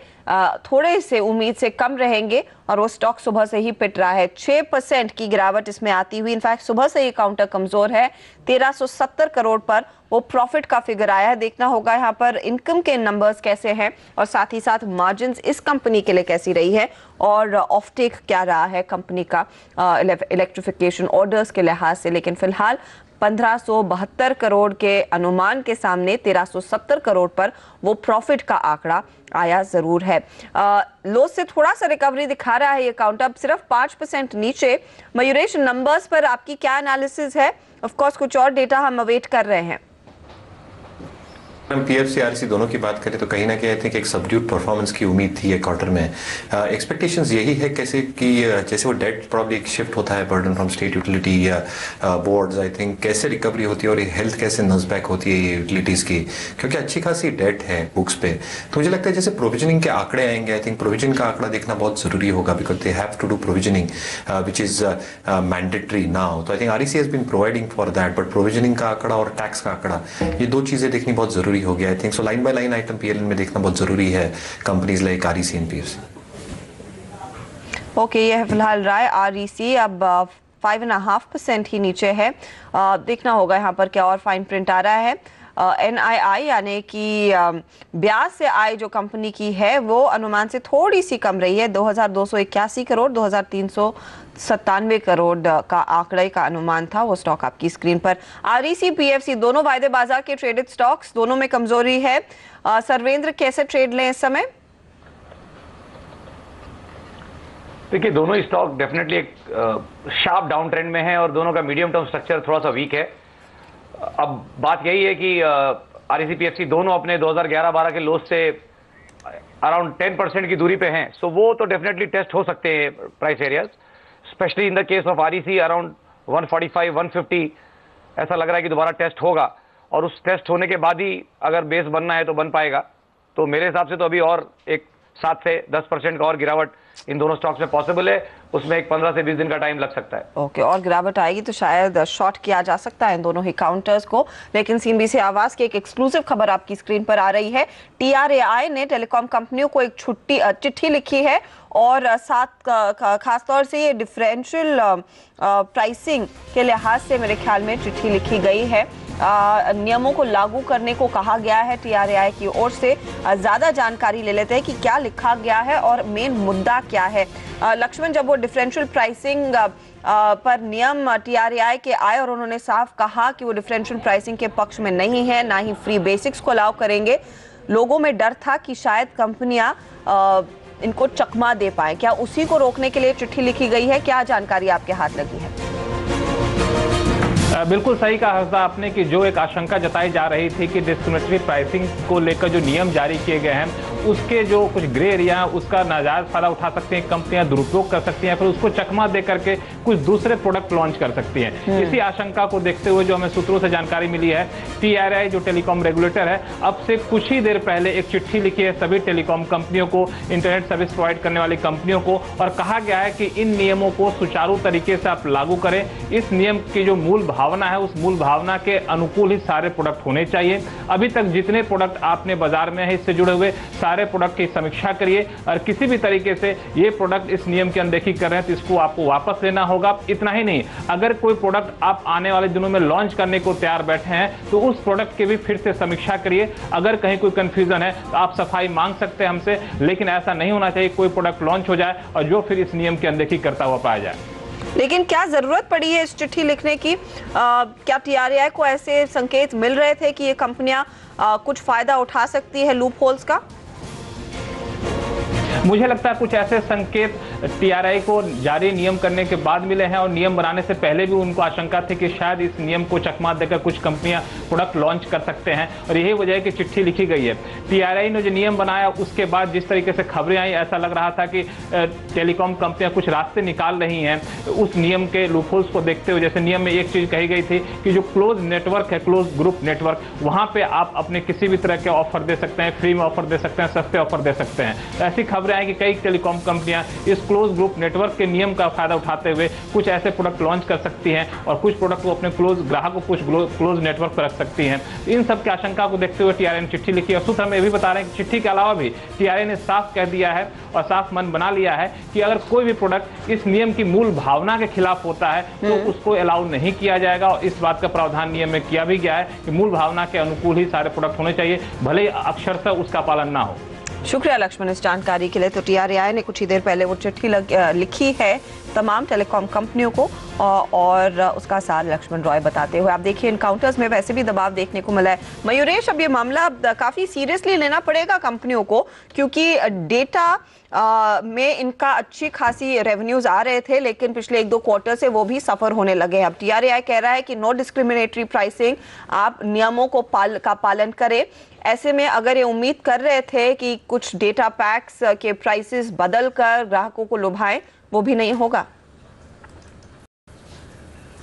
Speaker 1: थोड़े से उम्मीद से कम रहेंगे और वो स्टॉक सुबह से ही पिट रहा है. 6% की गिरावट इसमें आती हुई. इनफैक्ट सुबह से ये काउंटर कमजोर है. 1370 करोड़ पर वो प्रॉफिट का फिगर आया है. देखना होगा यहाँ पर इनकम के नंबर्स कैसे हैं और साथ ही साथ मार्जिन्स इस कंपनी के लिए कैसी रही है और ऑफटेक क्या रहा है कंपनी का इलेक्ट्रिफिकेशन ऑर्डर्स के लिहाज से. लेकिन फिलहाल 1572 करोड़ के अनुमान के सामने 1370 करोड़ पर वो प्रॉफिट का आंकड़ा आया जरूर है. लो से थोड़ा सा रिकवरी दिखा रहा है ये काउंटर, अब सिर्फ 5% नीचे. मयूरेश, नंबर्स पर आपकी क्या एनालिसिस है? ऑफ कोर्स कुछ और डेटा हम अवेट कर रहे हैं.
Speaker 2: हम पीएफसी आरसी दोनों की बात करें तो कहीं ना कहीं आई थिंक एक सबड्यूड परफॉर्मेंस की उम्मीद थी एक क्वार्टर में। एक्सपेक्टेशंस यही है कैसे कि जैसे वो डेट प्रॉब्ली एक शिफ्ट होता है बर्डन फ्रॉम स्टेट यूटिलिटी या बोर्ड्स, आई थिंक कैसे रिकवरी होती है और हेल्थ कैसे नजबैक होती है ये यूटिलिटीज की, क्योंकि अच्छी खासी डेट है बुक्स पे। तो मुझे लगता है जैसे प्रोविजनिंग के आंकड़े आएंगे, आई थिंक प्रोविजन का आंकड़ा देखना बहुत जरूरी होगा because they have to do provisioning which is mandatory now. तो I think REC has been providing for that, but provisioning का आंकड़ा और टैक्स का आंकड़ा ये दो चीजें देखनी बहुत जरूरी हो गया। I think so line by line item पीएलएन में देखना बहुत जरूरी है companies like REC and PFC.
Speaker 1: Okay, ये है फिलहाल राय। आरईसी अब 5.5% ही नीचे है। देखना होगा यहाँ पर क्या और फाइन प्रिंट आ रहा है। NII यानी कि ब्याज से आय जो कंपनी की है वो अनुमान से थोड़ी सी कम रही है। 2281 करोड़ 2397 करोड़ का आंकड़े का अनुमान था। वो स्टॉक आपकी स्क्रीन पर। आरईसी पीएफसी दोनों वायदे बाजार के ट्रेडेड स्टॉक्स, दोनों में कमजोरी है। सर्वेंद्र, कैसे ट्रेड लें इस समय?
Speaker 4: देखिए, दोनों स्टॉक डेफिनेटली एक शार्प डाउन ट्रेंड में है और दोनों का मीडियम टर्म स्ट्रक्चर थोड़ा सा वीक है। अब बात यही है कि आरईसी पीएफसी दोनों अपने 2011-12 के लोस से अराउंड 10% की दूरी पे हैं, सो वो तो डेफिनेटली टेस्ट हो सकते हैं price areas, specially in the case of REC around 145-150 ऐसा लग रहा है कि दोबारा टेस्ट होगा और उस टेस्ट होने के बाद ही अगर बेस बनना है तो बन पाएगा। तो मेरे हिसाब से तो अभी और एक 7 से 10% का और गिरावट इन दोनों स्टॉक्स में पॉसिबल है, उसमें एक 15 से 20 दिन का टाइम लग सकता है।
Speaker 1: ओके, और गिरावट आएगी तो शायद शॉर्ट किया जा सकता है इन दोनों ही काउंटर्स को। लेकिन सीएनबीसी आवाज की एक एक्सक्लूसिव खबर आपकी स्क्रीन पर आ रही है। TRAI ने टेलीकॉम कंपनियों को एक चिट्ठी लिखी है और साथ खासतौर से ये डिफरेंशियल प्राइसिंग के लिहाज से मेरे ख्याल में चिट्ठी लिखी गई है। नियमों को लागू करने को कहा गया है TRAI की ओर से। ज्यादा जानकारी ले लेते हैं कि क्या लिखा गया है और मेन मुद्दा क्या है। लक्ष्मण, जब वो डिफरेंशियल प्राइसिंग पर नियम TRAI के आए और उन्होंने साफ कहा कि वो डिफरेंशियल प्राइसिंग के पक्ष में नहीं है, ना ही फ्री बेसिक्स को अलाउ करेंगे, लोगों में डर था कि शायद कंपनियां इनको चकमा दे पाए। क्या उसी को रोकने के लिए चिट्ठी लिखी गई है? क्या जानकारी आपके हाथ लगी है?
Speaker 5: बिल्कुल सही कहा हर्षदा आपने कि जो एक आशंका जताई जा रही थी कि डिस्क्रिमिनेटरी प्राइसिंग को लेकर जो नियम जारी किए गए हैं उसके जो कुछ ग्रे एरिया है उसका नाजायज फायदा उठा सकती हैं कंपनियां, दुरुपयोग कर सकती हैं, फिर उसको चकमा दे करके कुछ दूसरे प्रोडक्ट लॉन्च कर सकती हैं। इसी आशंका को देखते हुए जो हमें सूत्रों से जानकारी मिली है, TRAI जो टेलीकॉम रेगुलेटर है अब से कुछ ही देर पहले एक चिट्ठी लिखी है सभी टेलीकॉम कंपनियों को, इंटरनेट सर्विस प्रोवाइड करने वाली कंपनियों को, और कहा गया है कि इन नियमों को सुचारू तरीके से आप लागू करें। इस नियम की जो मूल भावना है उस मूल भावना के अनुकूल ही सारे प्रोडक्ट होने चाहिए। अभी तक जितने प्रोडक्ट आपने बाजार में है इससे जुड़े हुए सारे प्रोडक्ट की समीक्षा करिए और किसी भी तरीके से ये प्रोडक्ट इस नियम की अनदेखी कर रहे हैं तो इसको आपको वापस लेना होगा। इतना ही नहीं, अगर कोई प्रोडक्ट आप आने वाले दिनों में लॉन्च करने को तैयार बैठे हैं तो उस प्रोडक्ट की भी फिर से समीक्षा करिए। अगर कहीं कोई कंफ्यूजन है तो आप सफाई मांग सकते हैं हमसे, लेकिन ऐसा नहीं होना चाहिए कोई प्रोडक्ट लॉन्च हो जाए और जो फिर इस नियम की अनदेखी करता हुआ पाया जाए।
Speaker 1: लेकिन क्या जरूरत पड़ी है इस चिट्ठी लिखने की? क्या TRAI को ऐसे संकेत मिल रहे थे कि ये कंपनियां कुछ फायदा उठा सकती है लूप होल्स का?
Speaker 5: मुझे लगता है कुछ ऐसे संकेत TRAI को जारी नियम करने के बाद मिले हैं और नियम बनाने से पहले भी उनको आशंका थी कि शायद इस नियम को चकमा देकर कुछ कंपनियां प्रोडक्ट लॉन्च कर सकते हैं और यही वजह है कि चिट्ठी लिखी गई है। TRAI ने जो नियम बनाया उसके बाद जिस तरीके से खबरें आई ऐसा लग रहा था कि टेलीकॉम कंपनियां कुछ रास्ते निकाल रही हैं उस नियम के लूपहोल्स को देखते हुए। जैसे नियम में एक चीज कही गई थी कि जो क्लोज नेटवर्क है, क्लोज ग्रुप नेटवर्क, वहां पे आप अपने किसी भी तरह के ऑफर दे सकते हैं, फ्री में ऑफर दे सकते हैं, सस्ते ऑफर दे सकते हैं। ऐसी खबरें आई कि कई टेलीकॉम कंपनियां इस क्लोज ग्रुप नेटवर्क के नियम का फायदा उठाते हुए कुछ ऐसे प्रोडक्ट लॉन्च कर सकती हैं और कुछ प्रोडक्ट को अपने क्लोज ग्राहकों को कुछ क्लोज नेटवर्क पर रख सकती हैं। इन सब की आशंका को देखते हुए TRAI ने चिट्ठी लिखी और सूत्र हमें भी बता रहे हैं कि चिट्ठी के अलावा भी TRAI ने साफ कह दिया है और साफ मन बना लिया है कि अगर कोई भी प्रोडक्ट इस नियम की मूल भावना के खिलाफ होता है तो उसको अलाउ नहीं किया जाएगा और इस बात का प्रावधान नियम में किया भी गया है कि मूल भावना के अनुकूल ही सारे प्रोडक्ट होने चाहिए, भले ही अक्षरशः उसका पालन ना हो।
Speaker 1: शुक्रिया लक्ष्मण इस जानकारी के लिए। तो TRAI ने कुछ ही देर पहले वो चिट्ठी लिखी है तमाम टेलीकॉम कंपनियों को और उसका सार लक्ष्मण रॉय बताते हुए। आप देखिए इन काउंटर्स में वैसे भी दबाव देखने को मिला है। मयूरेश, अब ये मामला काफी सीरियसली लेना पड़ेगा कंपनियों को, क्योंकि डेटा में इनका अच्छी खासी रेवेन्यूज आ रहे थे, लेकिन पिछले 1-2 क्वार्टर से वो भी सफर होने लगे हैं। अब TRAI कह रहा है कि नो डिस्क्रिमिनेटरी प्राइसिंग, आप नियमों को पालन करें। ऐसे में अगर ये उम्मीद कर रहे थे कि कुछ डेटा पैक्स के प्राइसेस बदल कर ग्राहकों को लुभाएं, वो भी नहीं होगा।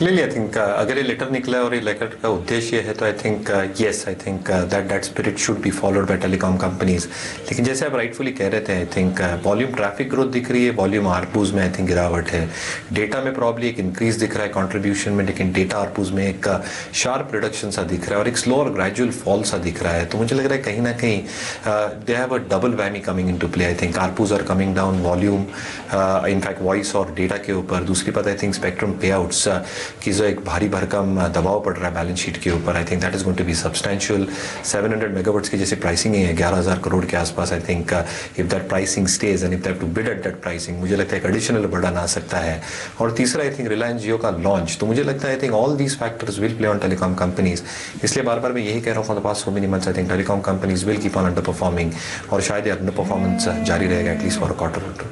Speaker 2: आई थिंक अगर ये लेटर निकला है और ये लेटर का उद्देश्य है तो I think yes, I think that spirit should be followed by telecom companies. लेकिन जैसे आप राइटफुली कह रहे थे, I think volume traffic growth दिख रही है, वॉल्यूम आरपूज में आई थिंक गिरावट है। डेटा में प्रॉब्ली एक इंक्रीज दिख रहा है कंट्रीब्यूशन में, लेकिन डेटा आरपूज में एक शार्प रिडक्शन सा दिख रहा है और एक स्लो और ग्रेजुअल फॉल सा दिख रहा है। तो मुझे लग रहा है कहीं ना कहीं they have a double whammy coming into play. I think ARPUs are coming down, volume in fact voice और डेटा के ऊपर। दूसरी बात I think spectrum payouts की जो एक भारी भरकम दबाव पड़ रहा है बैलेंस शीट के ऊपर, I think that is going to be substantial. 700 megawatts की जैसी प्राइसिंग है 11,000 करोड़ के आसपास। I think if that pricing stage and if that to bid at that pricing, मुझे लगता है एक एडिशनल बर्डन आ सकता है। और तीसरा आई थिंक रिलायंस जियो का लॉन्च, तो मुझे लगता है I think all these factors will play on telecom companies. इसलिए बार बार मैं यही कह रहा हूँ for the past so many months, I think telecom companies will keep on under performing और शायद ये अंडर परफॉर्मेंस जारी रहेगा एटलीस्ट फॉर अ क्वार्टर और 2।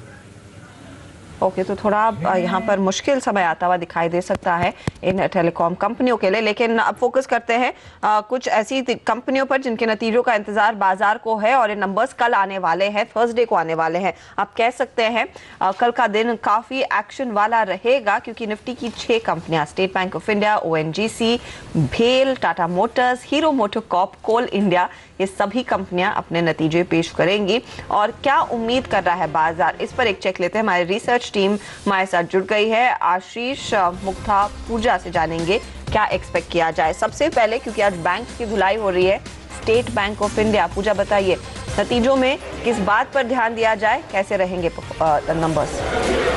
Speaker 1: ओके, तो थोड़ा यहाँ पर मुश्किल समय आता हुआ दिखाई दे सकता है इन टेलीकॉम कंपनियों के लिए। लेकिन अब फोकस करते हैं कुछ ऐसी कंपनियों पर जिनके नतीजों का इंतजार बाजार को है और ये नंबर्स कल आने वाले हैं, थर्सडे को आने वाले हैं। आप कह सकते हैं कल का दिन काफी एक्शन वाला रहेगा, क्योंकि निफ्टी की 6 कंपनियां, state bank of India, ONGC, भेल, टाटा मोटर्स, हीरो मोटोकॉर्प, कोल इंडिया, ये सभी कंपनियां अपने नतीजे पेश करेंगी। और क्या उम्मीद कर रहा है बाजार, इस पर एक चेक लेते हैं। हमारी रिसर्च टीम हमारे साथ जुड़ गई है। आशीष, मुग्धा, पूजा से जानेंगे क्या एक्सपेक्ट किया जाए। सबसे पहले, क्योंकि आज बैंक की धुलाई हो रही है, स्टेट बैंक ऑफ इंडिया, पूजा बताइए नतीजों में किस बात पर ध्यान दिया जाए, कैसे रहेंगे नंबर्स?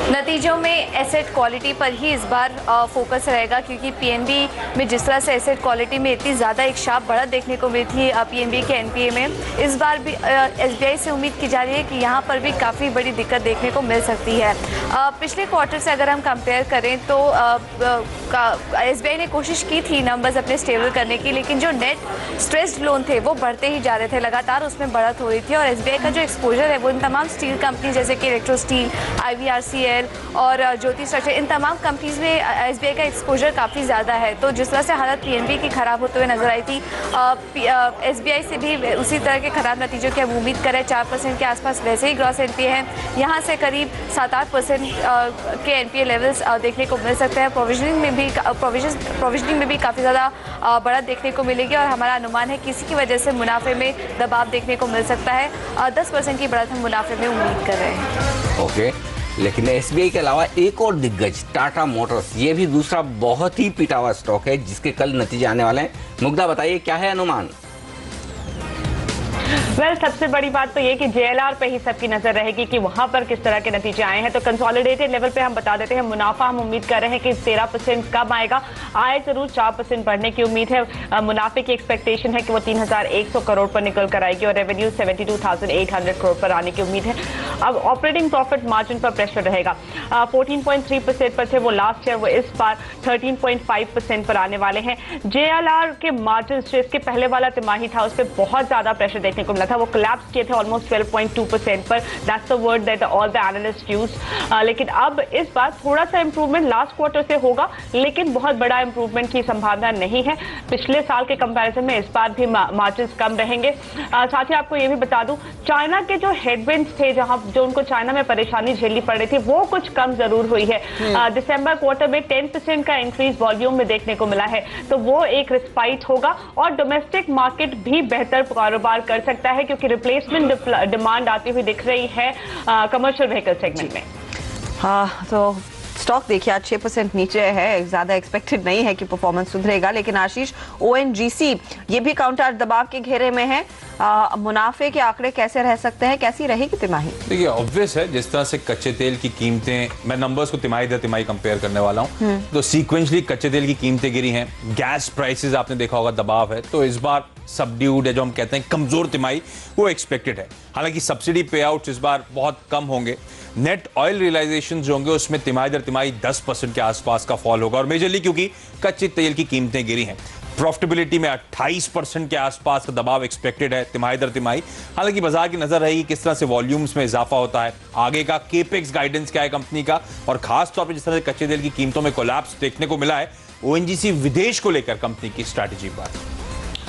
Speaker 6: नतीजों में एसेट क्वालिटी पर ही इस बार फोकस रहेगा, क्योंकि पीएनबी में जिस तरह से एसेट क्वालिटी में इतनी ज़्यादा एक शार्प बढ़त देखने को मिली थी पीएनबी के एनपीए में, इस बार भी एसबीआई से उम्मीद की जा रही है कि यहाँ पर भी काफ़ी बड़ी दिक्कत देखने को मिल सकती है। पिछले क्वार्टर से अगर हम कंपेयर करें तो एसबीआई ने कोशिश की थी नंबर्स अपने स्टेबल करने की, लेकिन जो नेट स्ट्रेस्ड लोन थे वो बढ़ते ही जा रहे थे, लगातार उसमें बढ़त हो रही थी। और एसबीआई का जो एक्सपोजर है वो इन तमाम स्टील कंपनी जैसे कि इलेक्ट्रो स्टील, IVRCL और ज्योति स्ट्रक्चर, इन तमाम कंपनीज में एसबीआई का एक्सपोजर काफ़ी ज़्यादा है। तो जिस तरह से हालत पीएनबी की खराब होते हुए नजर आई थी, एसबीआई से भी उसी तरह के खराब नतीजों की हम उम्मीद करें। 4% के आसपास वैसे ही ग्रॉस एनपीए हैं, यहाँ से करीब 7-8% के एनपीए लेवल्स देखने को मिल सकते हैं। प्रोविजनिंग में भी काफ़ी ज़्यादा बढ़त देखने को मिलेगी और हमारा अनुमान है कि इसी की वजह से मुनाफे में दबाव देखने को मिल सकता है। 10% की बढ़त हम मुनाफे में उम्मीद कर रहे हैं।
Speaker 3: ओके, लेकिन एसबीआई के अलावा एक और दिग्गज टाटा मोटर्स, ये भी दूसरा बहुत ही पिटा हुआ स्टॉक है जिसके कल नतीजे आने वाले हैं। मुग्धा बताइए क्या है अनुमान?
Speaker 7: सबसे बड़ी बात तो ये कि JLR पे ही सबकी नजर रहेगी कि वहां पर किस तरह के नतीजे आए हैं। तो कंसोलिडेटेड लेवल पे हम बता देते हैं, मुनाफा हम उम्मीद कर रहे हैं कि 13% कब आएगा, आए जरूर 4% बढ़ने की उम्मीद है। मुनाफे की एक्सपेक्टेशन है कि वो 3,100 करोड़ पर निकल कर आएगी और रेवेन्यू 72,800 करोड़ पर आने की उम्मीद है। अब ऑपरेटिंग प्रॉफिट मार्जिन पर प्रेशर रहेगा, 14.3% पर थे वो लास्ट ईयर, वो इस बार 13.5% पर आने वाले हैं। JLR के मार्जिन जो इसके पहले वाला तिमाही था उस पर बहुत ज्यादा प्रेशर देखने को मिला था, वो कोलैप्स किए थे ऑलमोस्ट 12.2% पर। That's the word that all the analyst use. लेकिन अब इस बार थोड़ा सा इंप्रूवमेंट लास्ट क्वार्टर से होगा, लेकिन बहुत बड़ा इंप्रूवमेंट की संभावना नहीं है। पिछले साल के कंपैरिजन में इस बार भी मार्जिन कम रहेंगे। साथ ही आपको ये भी बता दूं, चाइना के जो हेडविंड्स थे, जो उनको चाइना में परेशानी झेलनी पड़ रही थी, वो कुछ कम जरूर हुई है। दिसंबर क्वार्टर में 10% का इंक्रीज वॉल्यूम में देखने को मिला है, तो वो एक रिस्पाइट होगा और डोमेस्टिक मार्केट भी बेहतर कारोबार कर सकता है, क्योंकि रिप्लेसमेंट डिमांड आती हुई दिख रही है कमर्शियल व्हीकल सेगमेंट में।
Speaker 1: हाँ, तो स्टॉक देखिए आज 6% नीचे है, ज्यादा एक्सपेक्टेड नहीं है कि परफॉर्मेंस सुधरेगा। लेकिन आशीष, ONGC ये भी काउंटर दबाव के घेरे में है, मुनाफे के आंकड़े कैसे रह सकते हैं, कैसी रहेगी तिमाही?
Speaker 8: देखिए ऑब्वियस है, जिस तरह से कच्चे तेल की कीमतें, मैं नंबर्स को तिमाही दर तिमाही कंपेयर करने वाला हूं, तो सीक्वेंशली कच्चे तेल की कीमतें गिरी हैं, गैस प्राइसेस आपने देखा होगा दबाव है, तो इस बार सबड्यूड या जो हम कहते हैं कमजोर तिमाही वो एक्सपेक्टेड है। हालांकि सब्सिडी पे आउट इस बार बहुत कम होंगे। नेट ऑयल रियलाइजेशन जो होंगे उसमें तिमाही दर तिमाही 10% के आसपास का फॉल होगा, और मेजरली क्योंकि कच्चे तेल की कीमतें गिरी हैं। प्रॉफिटेबिलिटी में 28% के आसपास का दबाव एक्सपेक्टेड है तिमाही दर तिमाही। हालांकि बाजार की नजर रहेगी किस तरह से वॉल्यूम्स में इजाफा होता है, आगे का केपेक्स गाइडेंस क्या है कंपनी का, और खास तौर पर जिस तरह से कच्चे तेल की कीमतों में कोलैप्स देखने को मिला है, ओएनजीसी विदेश को लेकर कंपनी की स्ट्रैटेजी पर।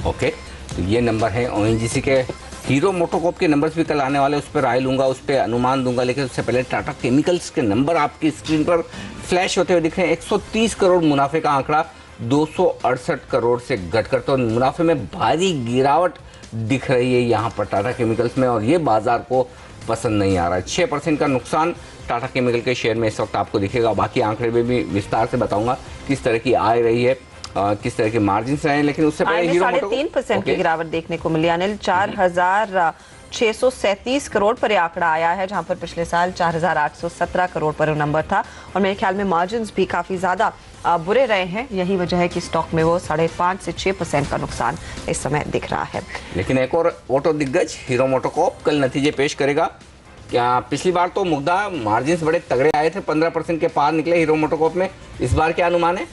Speaker 3: ओके, तो ये नंबर है ओएनजीसी के। हीरो मोटोकॉर्प के नंबर्स भी कल आने वाले, उस पर राय लूंगा, उस पर अनुमान दूंगा, लेकिन उससे पहले टाटा केमिकल्स के नंबर आपकी स्क्रीन पर फ्लैश होते हुए दिख रहे हैं। 130 करोड़ मुनाफे का आंकड़ा 268 करोड़ से घटकर तो मुनाफे में भारी गिरावट दिख रही है यहाँ पर टाटा केमिकल्स में, और ये बाजार को पसंद नहीं आ रहा है। 6% का नुकसान टाटा केमिकल के शेयर में इस वक्त आपको दिखेगा। बाकी आंकड़े में भी विस्तार से बताऊंगा किस तरह की आय रही है, किस तरह के मार्जिन रहे हैं, लेकिन उससे पहले हीरो
Speaker 1: 3.5% की गिरावट देखने को मिली। अनिल, 4,637 करोड़ पर यह आंकड़ा आया है, जहां पर पिछले साल 4,817 करोड़ पर नंबर था, और मेरे ख्याल में मार्जिन्स भी काफी ज्यादा बुरे रहे हैं। यही वजह है कि स्टॉक में वो 5.5 से 6% का नुकसान इस समय दिख रहा है।
Speaker 3: लेकिन एक और ऑटो दिग्गज हीरो मोटोकॉर्प कल नतीजे पेश करेगा। क्या पिछली बार तो मुग्धा मार्जिन्स बड़े तगड़े आए थे, 15% के पार निकले हीरो मोटोकॉर्प में, इस बार क्या अनुमान है?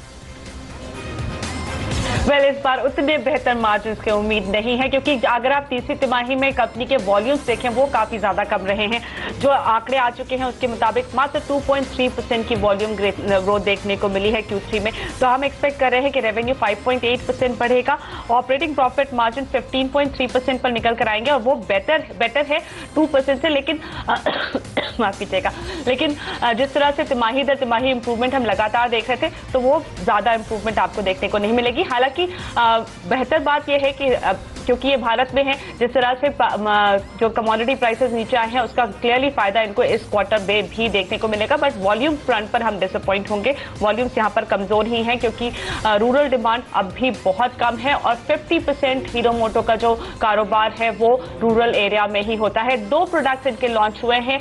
Speaker 7: इस बार उतने बेहतर मार्जिन की उम्मीद नहीं है, क्योंकि अगर आप तीसरी तिमाही में कंपनी के वॉल्यूम्स देखें वो काफी ज्यादा कम रहे हैं। जो आंकड़े आ चुके हैं उसके मुताबिक मात्र 2.3% की वॉल्यूम ग्रोथ देखने को मिली है Q3 में। तो हम एक्सपेक्ट कर रहे हैं कि रेवेन्यू 5.8% बढ़ेगा, ऑपरेटिंग प्रॉफिट मार्जिन 15.3% पर निकल कर आएंगे, और वो बेटर है 2% से, लेकिन माफ कीजिएगा, लेकिन जिस तरह से तिमाही दर तिमाही इंप्रूवमेंट हम लगातार देख रहे थे, तो वो ज्यादा इंप्रूवमेंट आपको देखने को नहीं मिलेगी। हालांकि बेहतर बात यह है कि क्योंकि ये भारत में है, जिस तरह से जो कमोडिटी प्राइसेस नीचे आए हैं उसका क्लियरली फायदा इनको इस क्वार्टर में भी देखने को मिलेगा। बट वॉल्यूम फ्रंट पर हम डिसअपॉइंट होंगे, वॉल्यूम्स यहाँ पर कमजोर ही हैं, क्योंकि रूरल डिमांड अब भी बहुत कम है, और 50% हीरो मोटो का जो कारोबार है वो रूरल एरिया में ही होता है। 2 प्रोडक्ट्स इनके लॉन्च हुए हैं,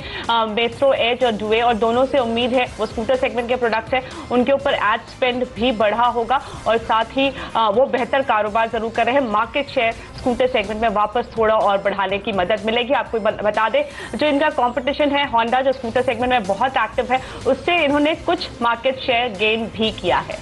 Speaker 7: मेट्रो एज और डुए, और दोनों से उम्मीद है, वो स्कूटर सेगमेंट के प्रोडक्ट्स हैं, उनके ऊपर एड स्पेंड भी बढ़ा होगा, और साथ ही वो बेहतर कारोबार जरूर कर रहे हैं। मार्केट शेयर स्कूटर सेगमेंट में वापस थोड़ा और बढ़ाने की मदद मिलेगी। आपको बता दें, जो इनका कंपटीशन है होंडा, जो स्कूटर सेगमेंट में बहुत एक्टिव है, उससे इन्होंने कुछ मार्केट शेयर गेन भी किया है।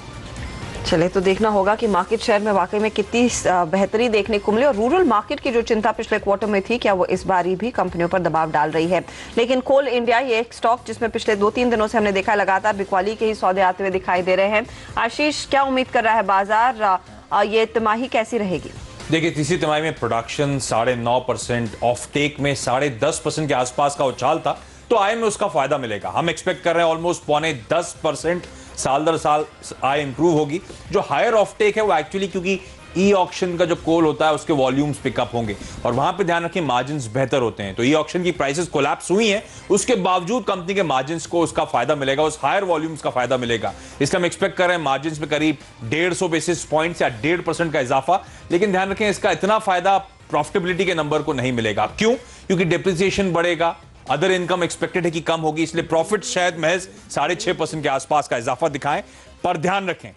Speaker 1: चले तो देखना होगा कि मार्केट शेयर में वाकई में कितनी बेहतरी देखने को मिली, और रूरल मार्केट की जो चिंता पिछले क्वार्टर में थी, क्या वो इस बार भी कंपनियों पर दबाव डाल रही है। लेकिन कोल इंडिया, ये एक स्टॉक जिसमें पिछले 2-3 दिनों से हमने देखा लगातार बिकवाली के ही सौदे आते हुए दिखाई दे रहे हैं। आशीष, क्या उम्मीद कर रहा है बाजार, ये तिमाही कैसी रहेगी?
Speaker 8: देखिए, तीसरी तिमाही में प्रोडक्शन 9.5%, ऑफ टेक में 10.5% के आसपास का उछाल था, तो आय में उसका फायदा मिलेगा। हम एक्सपेक्ट कर रहे हैं ऑलमोस्ट 9.25% साल दर साल आय इंप्रूव होगी। जो हायर ऑफ टेक है वो एक्चुअली क्योंकि ई ऑक्शन का जो कोल होता है उसके वॉल्यूम्स पिकअप होंगे, और वहां पे ध्यान रखें मार्जिन्स बेहतर होते हैं। तो ई ऑक्शन की प्राइसेस कोलैप्स हुई हैं, उसके बावजूद कंपनी के मार्जिन्स को उसका फायदा मिलेगा, उस हायर वॉल्यूम्स का फायदा मिलेगा। इसलिए हम एक्सपेक्ट कर रहे हैं मार्जिन्स में करीब 150 बेसिस पॉइंट्स या 1.5% का इजाफा। लेकिन ध्यान रखें, इसका इतना फायदा प्रॉफिटेबिलिटी के नंबर को नहीं मिलेगा। क्यों? क्योंकि डिप्रिसिएशन बढ़ेगा, अदर इनकम एक्सपेक्टेड है कि कम होगी, इसलिए प्रॉफिट शायद महज 6.5% के आसपास का इजाफा दिखाएं। पर ध्यान रखें,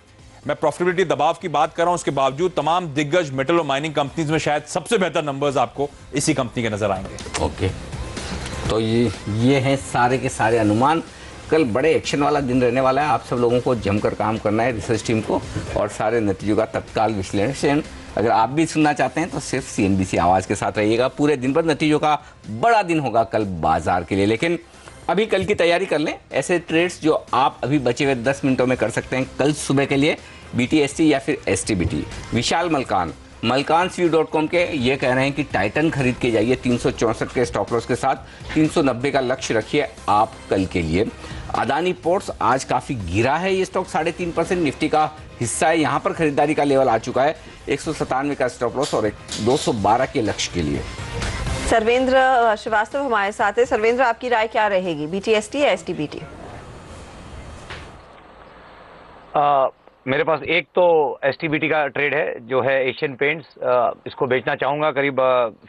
Speaker 8: मैं प्रॉफिटेबिलिटी दबाव की बात कर रहा हूं, उसके बावजूद तमाम दिग्गज मेटल और माइनिंग कंपनीज में शायद सबसे बेहतर नंबर्स आपको इसी कंपनी के नजर आएंगे।
Speaker 3: ओके, तो ये हैं सारे के सारे अनुमान। कल बड़े एक्शन वाला दिन रहने वाला है, आप सब लोगों को जमकर काम करना है, रिसर्च टीम को, और सारे नतीजों का तत्काल विश्लेषण अगर आप भी सुनना चाहते हैं तो सिर्फ CNBC आवाज़ के साथ रहिएगा। पूरे दिन पर नतीजों का बड़ा दिन होगा कल बाजार के लिए। लेकिन अभी कल की तैयारी कर लें, ऐसे ट्रेड्स जो आप अभी बचे हुए 10 मिनटों में कर सकते हैं कल सुबह के लिए। BTST या फिर STBT। विशाल मलकान.com के ये कह रहे हैं कि टाइटन खरीद के जाइए 364 के स्टॉप लॉस के साथ, 390 का लक्ष्य रखिए आप कल के लिए। अदानी पोर्ट्स आज काफ़ी गिरा है ये स्टॉक, 3.5% निफ्टी का हिस्सा है, यहाँ पर खरीदारी का लेवल आ चुका है, 197 का स्टॉप लॉस और 212 के लक्ष्य के लिए।
Speaker 1: सर्वेंद्र श्रीवास्तव हमारे साथ है। सर्वेंद्र, आपकी राय क्या रहेगी, BTST या STBT?
Speaker 4: मेरे पास एक तो STBT का ट्रेड है जो है एशियन पेंट्स, इसको बेचना चाहूँगा। करीब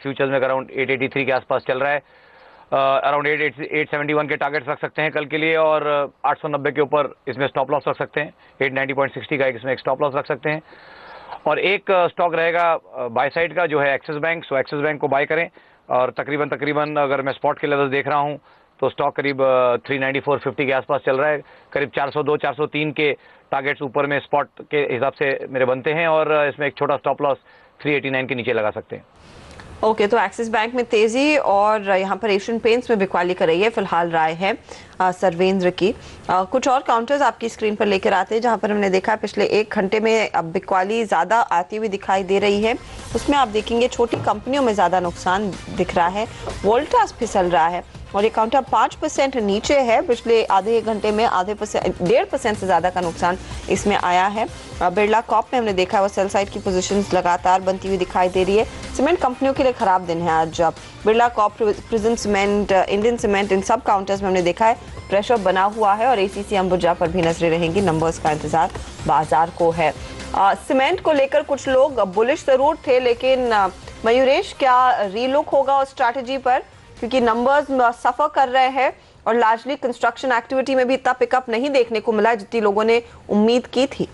Speaker 4: फ्यूचर्स में अराउंड 883 के आसपास चल रहा है, अराउंड 871 के टारगेट्स रख सकते हैं कल के लिए, और 890 के ऊपर इसमें स्टॉप लॉस रख सकते हैं, 890.60 का इसमें एक स्टॉप लॉस रख सकते हैं। और एक स्टॉक रहेगा बाय साइड का, जो है एक्सिस बैंक। सो एक्सिस बैंक को बाय करें, और तकरीबन अगर मैं स्पॉट के लेवल देख रहा हूं तो स्टॉक करीब 394.50 के आसपास चल रहा है। करीब 402 403 के टारगेट्स ऊपर में स्पॉट के हिसाब से मेरे बनते हैं, और इसमें एक छोटा स्टॉप लॉस 389 के नीचे लगा सकते हैं।
Speaker 1: ओके, तो एक्सिस बैंक में तेजी और यहाँ पर एशियन पेंट्स में बिकवाली कर रही है फिलहाल राय है सर्वेंद्र की। कुछ और काउंटर्स आपकी स्क्रीन पर लेकर आते हैं जहाँ पर हमने देखा पिछले 1 घंटे में अब बिकवाली ज़्यादा आती हुई दिखाई दे रही है। उसमें आप देखेंगे छोटी कंपनियों में ज़्यादा नुकसान दिख रहा है, वोल्टास फिसल रहा है और ये काउंटर 5% नीचे है। पिछले आधे 1 घंटे में 1.5% से ज़्यादा का नुकसान इसमें आया है। बिरला कॉप में हमने देखा वो सेल साइड की पोजीशंस लगातार बनती हुई दिखाई दे रही है। सीमेंट कंपनियों के लिए खराब दिन है आज। Birla corp, prism cement, Indian cement, इन सब काउंटर्स में हमने देखा है प्रेशर बना हुआ है और एसीसी अंबुजा पर भी नजरें रहेंगी। नंबर्स का इंतजार बाजार को है। सीमेंट को लेकर कुछ लोग बुलिश जरूर थे, लेकिन मयूरेश क्या रीलुक होगा उस स्ट्रैटेजी पर, क्योंकि नंबर्स सफर कर रहे हैं और लार्जली कंस्ट्रक्शन एक्टिविटी में भी इतना पिकअप नहीं देखने को मिला जितनी लोगों ने उम्मीद की थी।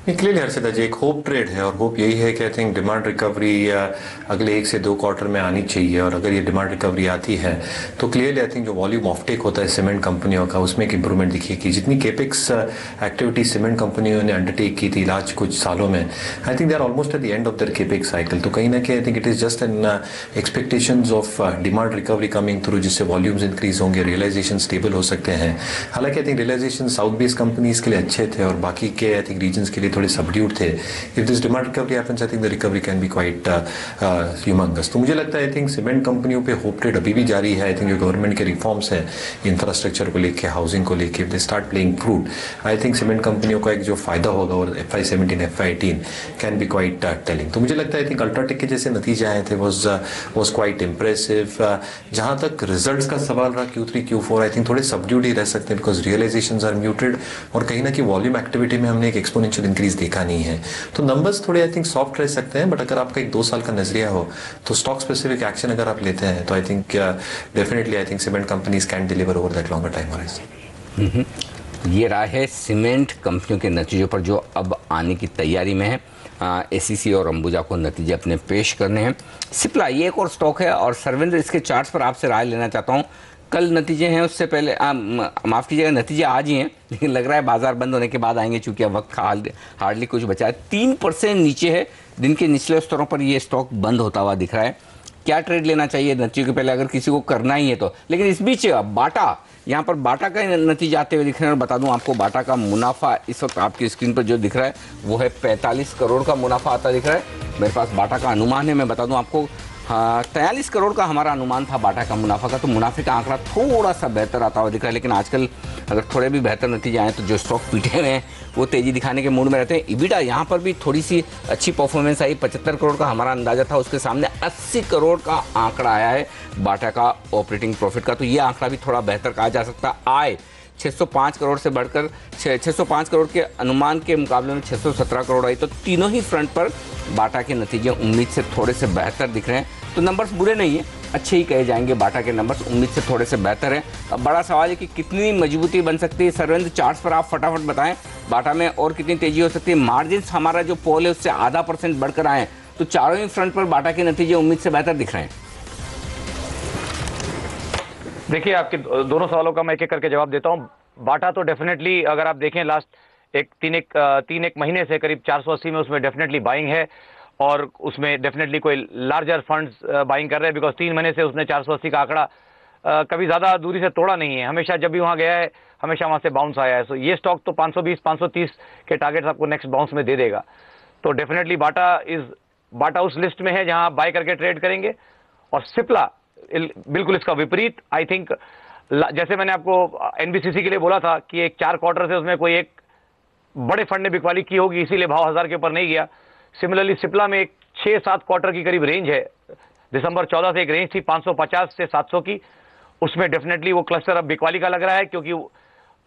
Speaker 2: क्लियरली हर्षिता जी, एक होप ट्रेड है और होप यही है कि आई थिंक डिमांड रिकवरी अगले 1 से 2 क्वार्टर में आनी चाहिए, और अगर ये डिमांड रिकवरी आती है तो क्लियरली आई थिंक जो वॉल्यूम ऑफटेक होता है सीमेंट कंपनियों का उसमें एक इंप्रूवमेंट दिखेगी। जितनी केपेक्स एक्टिविटी सीमेंट कंपनियों ने अंडरटेक की थी लास्ट कुछ सालों में, I think they are almost at the end of their capex cycle. तो कहीं ना कहीं I think it is just an expectations of demand recovery coming through, जिससे वॉल्यूम्स इंक्रीज होंगे, रियलाइजेशन स्टेबल हो सकते हैं। हालांकि I think realisation south based companies के लिए अच्छे थे और बाकी के आई थिंक रीजन्स के लिए थोड़े सबड्यूड थे। If this demand recovery happens, I think the recovery can be quite humongous. तो मुझे लगता है आई थिंक सीमेंट कंपनियों पे होप ट्रेड अभी भी जारी है। आई थिंक जो गवर्नमेंट के रिफॉर्म्स हैं इंफ्रास्ट्रक्चर को लेके, हाउसिंग को लेके, they start playing fruit, I think cement कंपनियों का एक जो फायदा होगा और FY17 FY18 can be quite telling. तो मुझे लगता है आई थिंक अल्ट्राटेक के जैसे नतीजे आए थे वाज क्वाइट इंप्रेसिव। जहां तक रिजल्ट्स का सवाल रहा Q3 Q4 आई थिंक थोड़े सबड्यूड ही रह सकते हैं, बिकॉज रियलाइजेशंस आर म्यूटेड और कहीं ना कहीं वॉल्यूम एक्टिविटी में हमने एक एक्सपोनेंशियल इंक्रीज देखा नहीं है। तो नंबर्स थोड़े आई थिंक सॉफ्ट रह सकते हैं, बट अगर आपका 1-2 साल का नजरिया हो तो स्टॉक स्पेसिफिक एक्शन अगर आप लेते हैं तो I think definitely I think cement companies can deliver over that longer time horizon.
Speaker 3: ये राय है सीमेंट कंपनियों के नतीजों पर जो अब आने की तैयारी में है। एसीसी और अंबुजा को नतीजे अपने पेश करने हैं। सिप्ला ये एक और स्टॉक है और सर्वेंद्र इसके चार्ट्स पर आपसे राय लेना चाहता हूँ। कल नतीजे हैं, उससे पहले माफ़ कीजिएगा नतीजे आज ही हैं, लेकिन लग रहा है बाजार बंद होने के बाद आएंगे क्योंकि अब वक्त हार्डली कुछ बचा है। 3% नीचे है, दिन के निचले स्तरों पर ये स्टॉक बंद होता हुआ दिख रहा है। क्या ट्रेड लेना चाहिए नतीजों के पहले अगर किसी को करना ही है तो? लेकिन इस बीच बाटा, यहाँ पर बाटा का नतीजे आते हुए दिख रहे हैं और बता दूं आपको बाटा का मुनाफा इस वक्त आपकी स्क्रीन पर जो दिख रहा है वो है 45 करोड़ का मुनाफा आता दिख रहा है। मेरे पास बाटा का अनुमान है, मैं बता दूं आपको 43 करोड़ का हमारा अनुमान था बाटा का मुनाफा का। तो मुनाफे का आंकड़ा थोड़ा सा बेहतर आता हुआ दिख रहा है, लेकिन आजकल अगर थोड़े भी बेहतर नतीजे आए तो जो स्टॉक पीटे हुए हैं वो तेजी दिखाने के मूड में रहते हैं। इबिटा यहाँ पर भी थोड़ी सी अच्छी परफॉर्मेंस आई, 75 करोड़ का हमारा अंदाजा था, उसके सामने 80 करोड़ का आंकड़ा आया है बाटा का ऑपरेटिंग प्रॉफिट का। तो ये आंकड़ा भी थोड़ा बेहतर कहा जा सकता है। आय 605 करोड़ से बढ़कर 605 करोड़ के अनुमान के मुकाबले में 617 करोड़ आई। तो तीनों ही फ्रंट पर बाटा के नतीजे उम्मीद से थोड़े से बेहतर दिख रहे हैं। तो नंबर्स बुरे नहीं हैं, अच्छे ही कहे जाएंगे। बाटा के नंबर्स उम्मीद से थोड़े से बेहतर हैं। अब बड़ा सवाल है कि कितनी मजबूती बन सकती है। सर्वेंद्र चार्ट्स पर आप फटाफट बताएं बाटा में और कितनी तेजी हो सकती है। मार्जिन्स हमारा जो पोल है उससे आधा % बढ़कर आए, तो चारों ही फ्रंट पर बाटा के नतीजे उम्मीद से बेहतर दिख रहे हैं।
Speaker 4: देखिए, आपके दोनों सवालों का मैं एक एक करके जवाब देता हूं। बाटा तो डेफिनेटली अगर आप देखें लास्ट तीन एक महीने से करीब 480 में उसमें डेफिनेटली बाइंग है और उसमें डेफिनेटली कोई लार्जर फंड्स बाइंग कर रहे हैं, बिकॉज 3 महीने से उसने 480 का आंकड़ा कभी ज़्यादा दूरी से तोड़ा नहीं है। हमेशा जब भी वहाँ गया है हमेशा वहाँ से बाउंस आया है। सो ये स्टॉक तो 520-530 के टारगेट्स आपको नेक्स्ट बाउंस में दे देगा। तो डेफिनेटली बाटा उस लिस्ट में है जहाँ बाय करके ट्रेड करेंगे। और सिप्ला बिल्कुल इसका विपरीत। आई थिंक जैसे मैंने आपको NBCC के लिए बोला था कि एक 4 क्वार्टर से उसमें कोई एक बड़े फंड ने बिकवाली की होगी, इसीलिए भाव 1000 के ऊपर नहीं गया। सिमिलरली सिप्ला में एक 6-7 क्वार्टर की करीब रेंज है। दिसंबर 14 से एक रेंज थी 550 से 700 की, उसमें डेफिनेटली वो क्लस्टर अब बिकवाली का लग रहा है, क्योंकि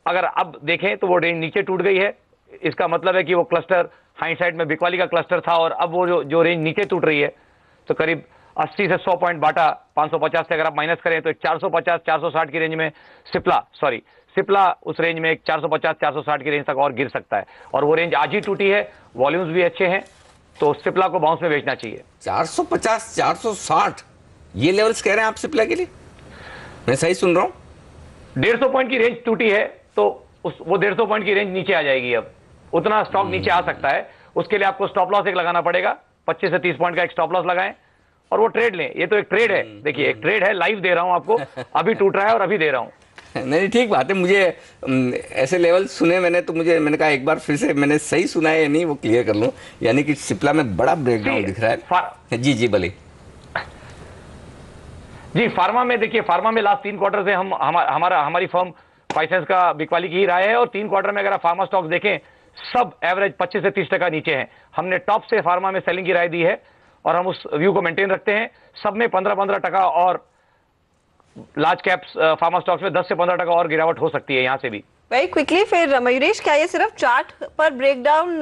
Speaker 4: अगर अब देखें तो वो रेंज नीचे टूट गई है। इसका मतलब है कि वो क्लस्टर हाइंडसाइड में बिकवाली का क्लस्टर था और अब वो जो रेंज नीचे टूट रही है, तो करीब 80 से 100 पॉइंट बाटा, 550 से अगर आप माइनस करें तो एक 450-460 की रेंज में सिप्ला उस रेंज में 450-460 की रेंज तक और गिर सकता है, और वो रेंज आज ही टूटी है, वॉल्यूम्स भी अच्छे हैं, तो सिप्ला को बाउंस में बेचना चाहिए।
Speaker 3: 450 460 ये लेवल्स कह रहे हैं आप सिप्ला के लिए? मैं सही सुन रहा हूँ?
Speaker 4: 150 पॉइंट की रेंज टूटी है तो वो 150 पॉइंट की रेंज नीचे आ जाएगी। अब उतना स्टॉक नीचे आ सकता है, उसके लिए आपको स्टॉप लॉस एक लगाना पड़ेगा, 25 से 30 पॉइंट का एक स्टॉप लॉस लगाएं और वो ट्रेड लें। ये तो एक ट्रेड है, देखिए एक ट्रेड है, लाइव दे रहा हूं आपको, अभी टूट रहा है और अभी दे रहा हूं।
Speaker 3: नहीं ठीक बात है, मुझे ऐसे लेवल सुने मैंने, तो मैंने कहा एक बार फिर से मैंने सही सुना है या नहीं वो क्लियर कर लूं। यानी कि सिप्ला में बड़ा ब्रेकडाउन दिख रहा है। जी बोलिए।
Speaker 4: जी फार्मा में देखिए, फार्मा में लास्ट 3 क्वार्टर से हमारी फर्म 5 सेंस का बिकवाली की ही राय है, और 3 क्वार्टर में अगर आप फार्मा स्टॉक्स देखें सब एवरेज 25 से 30% नीचे हैं। हमने टॉप से फार्मा में सेलिंग की राय दी है और हम उस व्यू को मेंटेन रखते हैं। सब में 15% और लार्ज कैप्स फार्मा स्टॉक्स में 10 से 15% और गिरावट हो सकती है यहां से भी।
Speaker 1: वेरी क्विकली फिर मयूरेश, क्या ये सिर्फ चार्ट पर ब्रेकडाउन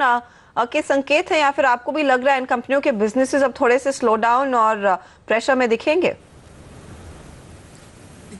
Speaker 1: के संकेत है या फिर आपको भी लग रहा है इन कंपनियों के बिजनेसेस अब थोड़े से स्लो डाउन और प्रेशर में दिखेंगे?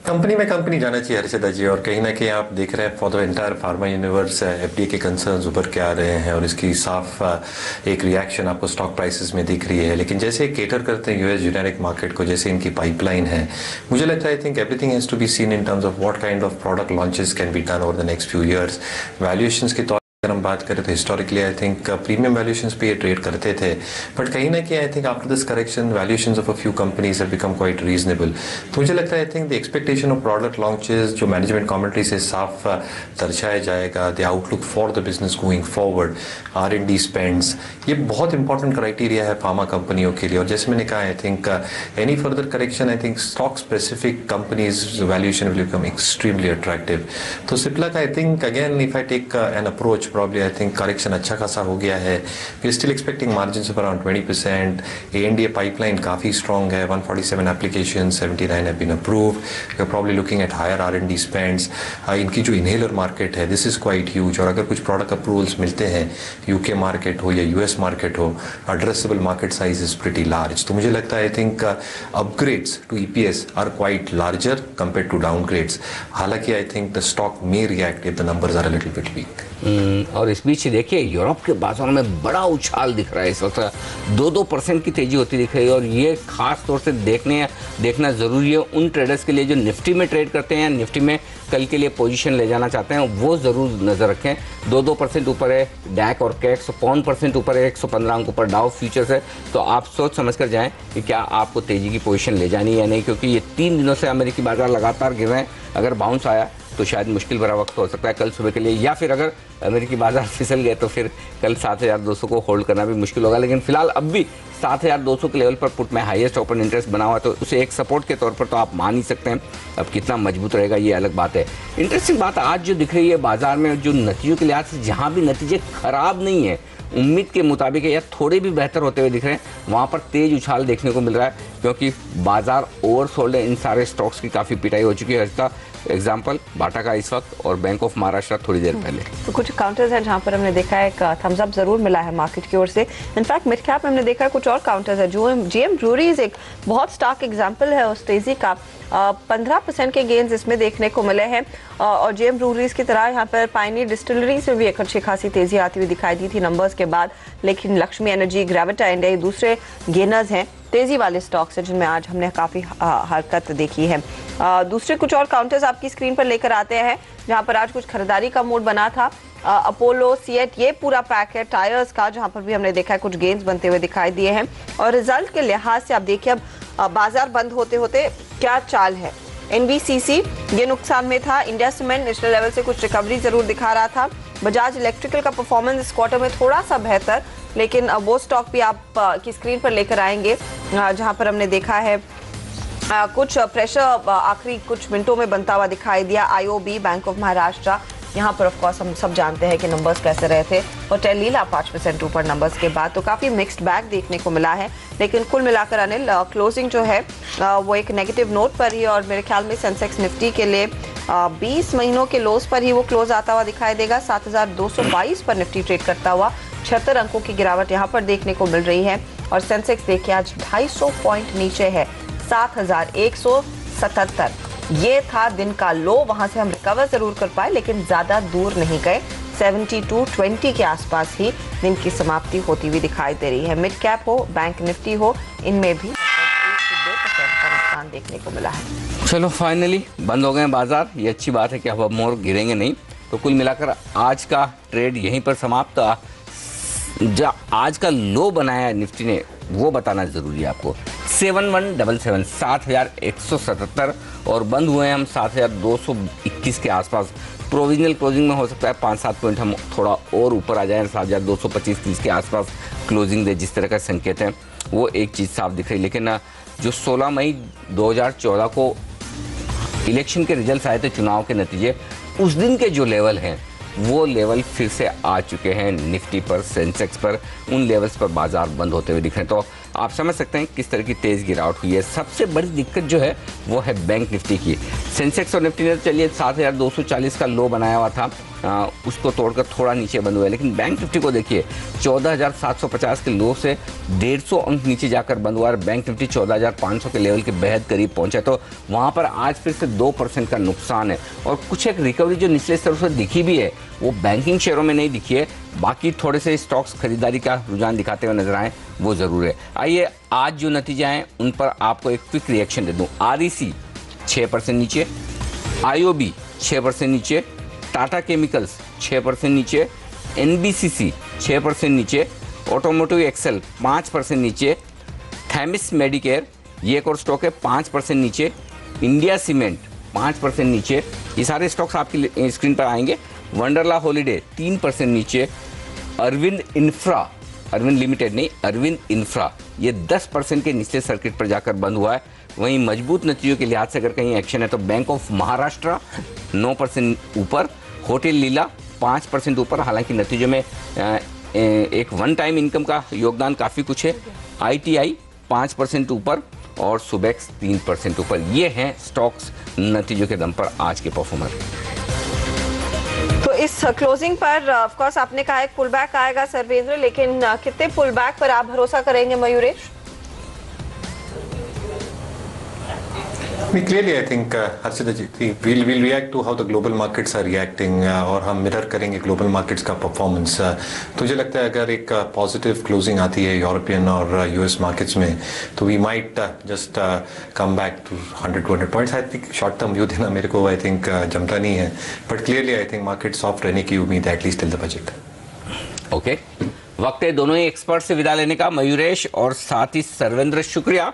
Speaker 2: कंपनी में कंपनी जाना चाहिए हर्षदा जी, और कहीं ना कहीं आप देख रहे हैं for the entire pharma universe FDA के कंसर्न्स उभर के आ रहे हैं और इसकी साफ एक रिएक्शन आपको स्टॉक प्राइसेस में दिख रही है। लेकिन जैसे केटर करते हैं यूएस जेनेरिक मार्केट को, जैसे इनकी पाइपलाइन है, मुझे लगता है I think everything has to be seen in terms of what kind of product launches can be done over the next few years. Valuations के अगर हम बात करें तो historically I think premium valuations पे ये ट्रेड करते थे, बट कहीं ना कहीं I think after this correction valuations of a few companies have become quite reasonable. तो मुझे लगता है I think the expectation of product launches जो मैनेजमेंट कमेंट्री से साफ दर्शाया जाएगा, the outlook for the business going forward, R&D spends, ये बहुत इंपॉर्टेंट क्राइटेरिया है फार्मा कंपनियों के लिए। और जैसे मैंने कहा I think any further correction, I think stock specific companies valuation will become extremely attractive. तो सिप्ला का I think again if I take an approach, probably I think correction अच्छा खासा हो गया है। We are still expecting margins of around 20%. ANDA pipeline काफ़ी strong है, 147 applications, 79 have been approved. You're probably looking at higher R&D spends. इनकी जो inhaler market है, this is quite huge. और अगर कुछ product approvals मिलते हैं, UK market हो या US market हो, addressable market size is pretty large. तो मुझे लगता है I think upgrades to EPS are quite larger compared to downgrades. हालांकि I think the stock may react if the numbers are a little bit weak.
Speaker 3: और इस बीच देखिए Europe के बाजारों में बड़ा उछाल दिख रहा है इस वक्त, 2% की तेजी होती दिख रही है। और ये खास तौर से देखना ज़रूरी है उन ट्रेडर्स के लिए जो निफ्टी में ट्रेड करते हैं, निफ्टी में कल के लिए पोजीशन ले जाना चाहते हैं, वो ज़रूर नज़र रखें। 2% ऊपर है डैक और कैक्स, 1% ऊपर है, 115 अंक ऊपर डाउ फ्यूचर्स है। तो आप सोच समझ कर जाएँ कि क्या आपको तेज़ी की पोजीशन ले जानी है या नहीं, क्योंकि ये 3 दिनों से अमेरिकी बाजार लगातार गिर रहे हैं। अगर बाउंस आया तो शायद मुश्किल भरा वक्त हो सकता है कल सुबह के लिए, या फिर अगर अमेरिकी बाजार फिसल गए तो फिर कल 7200 को होल्ड करना भी मुश्किल होगा। लेकिन फिलहाल अब भी 7200 के लेवल पर पुट में हाईएस्ट ओपन इंटरेस्ट बना हुआ है, तो उसे एक सपोर्ट के तौर पर तो आप मान ही सकते हैं। अब कितना मजबूत रहेगा ये अलग बात है। इंटरेस्टिंग बात आज जो दिख रही है बाजार में, जो नतीजों के लिहाज से जहाँ भी नतीजे खराब नहीं है, उम्मीद के मुताबिक है या थोड़े भी बेहतर होते हुए दिख रहे हैं, वहाँ पर तेज उछाल देखने को मिल रहा है, क्योंकि बाजार ओवरसोल्ड है। इन सारे स्टॉक्स की काफ़ी पिटाई हो चुकी है। इसका एग्जाम्पल बाटा का इस वक्त और बैंक ऑफ महाराष्ट्र थोड़ी देर पहले।
Speaker 1: तो कुछ काउंटर्स हैं जहाँ पर हमने देखा है एक थम्स अप जरूर मिला है मार्केट की ओर से। इनफैक्ट मिड कैप में हमने देखा है कुछ और काउंटर्स है। जो जीएम ब्रूरीज एक बहुत स्टार्क एग्जाम्पल है उस तेजी का। 15% के गेंस इसमें देखने को मिले हैं। और जीएम ब्रूरीज की तरह यहाँ पर पायनियर डिस्टिलरीज में भी एक अच्छी खासी तेजी आती हुई दिखाई दी थी नंबर्स के बाद। लेकिन लक्ष्मी एनर्जी, ग्रेविटा इंडिया दूसरे गेनर्स हैं, तेजी वाले स्टॉक्स हैं जिनमें आज हमने काफ़ी हरकत देखी है। दूसरे कुछ और काउंटर्स आपकी स्क्रीन पर लेकर आते हैं जहां पर आज कुछ खरीदारी का मूड बना था। अपोलो, सीएट, ये पूरा पैक है टायर्स का, जहां पर भी हमने देखा है कुछ गेंस बनते हुए दिखाई दिए हैं। और रिजल्ट के लिहाज से आप देखिए अब बाजार बंद होते होते क्या चाल है। एनबीसीसी ये नुकसान में था। इंडिया सीमेंट नेशनल लेवल से कुछ रिकवरी जरूर दिखा रहा था। बजाज इलेक्ट्रिकल का परफॉर्मेंस इस क्वार्टर में थोड़ा सा बेहतर, लेकिन वो स्टॉक भी आप की स्क्रीन पर लेकर आएंगे जहां पर हमने देखा है कुछ प्रेशर आखिरी कुछ मिनटों में बनता हुआ दिखाई दिया। आईओबी, बैंक ऑफ महाराष्ट्र, यहाँ पर ऑफ कोर्स हम सब जानते हैं कि नंबर्स कैसे रहे थे। और टेलीला 5% ऊपर नंबर्स के बाद, तो काफ़ी मिक्स्ड बैग देखने को मिला है। लेकिन कुल मिलाकर अनिल क्लोजिंग जो है वो एक नेगेटिव नोट पर ही, और मेरे ख्याल में सेंसेक्स निफ्टी के लिए 20 महीनों के लोस पर ही वो क्लोज आता हुआ दिखाई देगा। 7222 पर निफ्टी ट्रेड करता हुआ 76 अंकों की गिरावट यहाँ पर देखने को मिल रही है। और सेंसेक्स देखिए आज 250 पॉइंट नीचे है, 7177। ये था दिन का लो, वहां से हम रिकवर जरूर कर पाए लेकिन ज्यादा दूर नहीं गए। 72.20 के आसपास ही दिन की समाप्ति होती हुई दिखाई दे रही है। मिड कैप हो, बैंक निफ्टी हो, इनमें भी 1 से 2% का नुकसान देखने को मिला है।
Speaker 3: चलो फाइनली बंद हो गए बाजार, ये अच्छी बात है कि अब और गिरेंगे नहीं। तो कुल मिलाकर आज का ट्रेड यहीं पर समाप्त। जो आज का लो बनाया निफ्टी ने वो बताना ज़रूरी है आपको। 7177 7177 और बंद हुए हैं हम 7221 के आसपास। प्रोविजनल क्लोजिंग में हो सकता है 5-7 पॉइंट हम थोड़ा और ऊपर आ जाएं, 7225-30 के आसपास क्लोजिंग दे, जिस तरह का संकेत है वो एक चीज़ साफ दिख रही। लेकिन जो 16 मई 2014 को इलेक्शन के रिजल्ट आए थे, चुनाव के नतीजे, उस दिन के जो लेवल हैं वो लेवल फिर से आ चुके हैं निफ्टी पर, सेंसेक्स पर। उन लेवल्स पर बाजार बंद होते हुए दिख रहे हैं। तो आप समझ सकते हैं किस तरह की तेज़ गिरावट हुई है। सबसे बड़ी दिक्कत जो है वो है बैंक निफ्टी की। सेंसेक्स और निफ्टी ने तो चलिए 7240 का लो बनाया हुआ था, उसको तोड़कर थोड़ा नीचे बंद हुआ है। लेकिन बैंक निफ्टी को देखिए 14750 के लो से 150 अंक नीचे जाकर बंद हुआ है। बैंक निफ्टी 14500 के लेवल के बेहद करीब पहुंचा। तो वहाँ पर आज फिर से 2% का नुकसान है। और कुछ एक रिकवरी जो निचले स्तर से दिखी भी है वो बैंकिंग शेयरों में नहीं दिखी है। बाकी थोड़े से स्टॉक्स खरीदारी का रुझान दिखाते हुए नजर आए, वो ज़रूर है। आइए आज जो नतीजे आए उन पर आपको एक क्विक रिएक्शन दे दूं। REC 6% नीचे, IOB 6% नीचे, टाटा केमिकल्स 6% नीचे, NBCC 6% नीचे, ऑटोमोटिव एक्सेल 5% नीचे, थैमिस मेडिकेयर ये एक और स्टॉक है 5% नीचे, इंडिया सीमेंट 5% नीचे। ये सारे स्टॉक्स आपकी स्क्रीन पर आएंगे। वंडरला हॉलीडे 3% नीचे, अरविंद इंफ्रा, अरविंद लिमिटेड नहीं, अरविंद इंफ्रा ये 10% के निचले सर्किट पर जाकर बंद हुआ है। वहीं मजबूत नतीजों के लिहाज से अगर कहीं एक्शन है तो बैंक ऑफ महाराष्ट्र 9% ऊपर, होटल लीला 5% ऊपर। हालांकि नतीजों में एक वन टाइम इनकम का योगदान काफ़ी कुछ है। ITI 5% ऊपर और सुबेक्स 3% ऊपर। ये हैं स्टॉक्स नतीजों के दम पर आज के परफॉर्मर।
Speaker 1: तो इस क्लोजिंग पर ऑफ कोर्स आपने कहा एक पुल बैक आएगा सर्वेंद्र, लेकिन कितने पुल बैक पर आप भरोसा करेंगे Mayuresh?
Speaker 2: Clearly, I think, Harshita ji, we'll react to how the global markets are reacting और हम मिरर करेंगे global markets का performance। तो मुझे लगता है अगर एक positive closing आती है यूरोपियन और US markets में तो we might just come back to 100-200 points। I think short term view देना मेरे को I think जमता नहीं है, but clearly I think market soft रहने की उम्मीद है at least till the budget।
Speaker 3: Okay, वक्त है दोनों ही एक्सपर्ट से विदा लेने का। मयूरेश और साथ ही सर्वेंद्र, शुक्रिया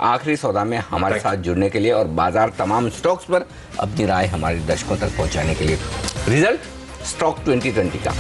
Speaker 3: आखिरी सौदा में हमारे साथ जुड़ने के लिए और बाजार तमाम स्टॉक्स पर अपनी राय हमारे दर्शकों तक पहुंचाने के लिए। रिजल्ट स्टॉक 2020 का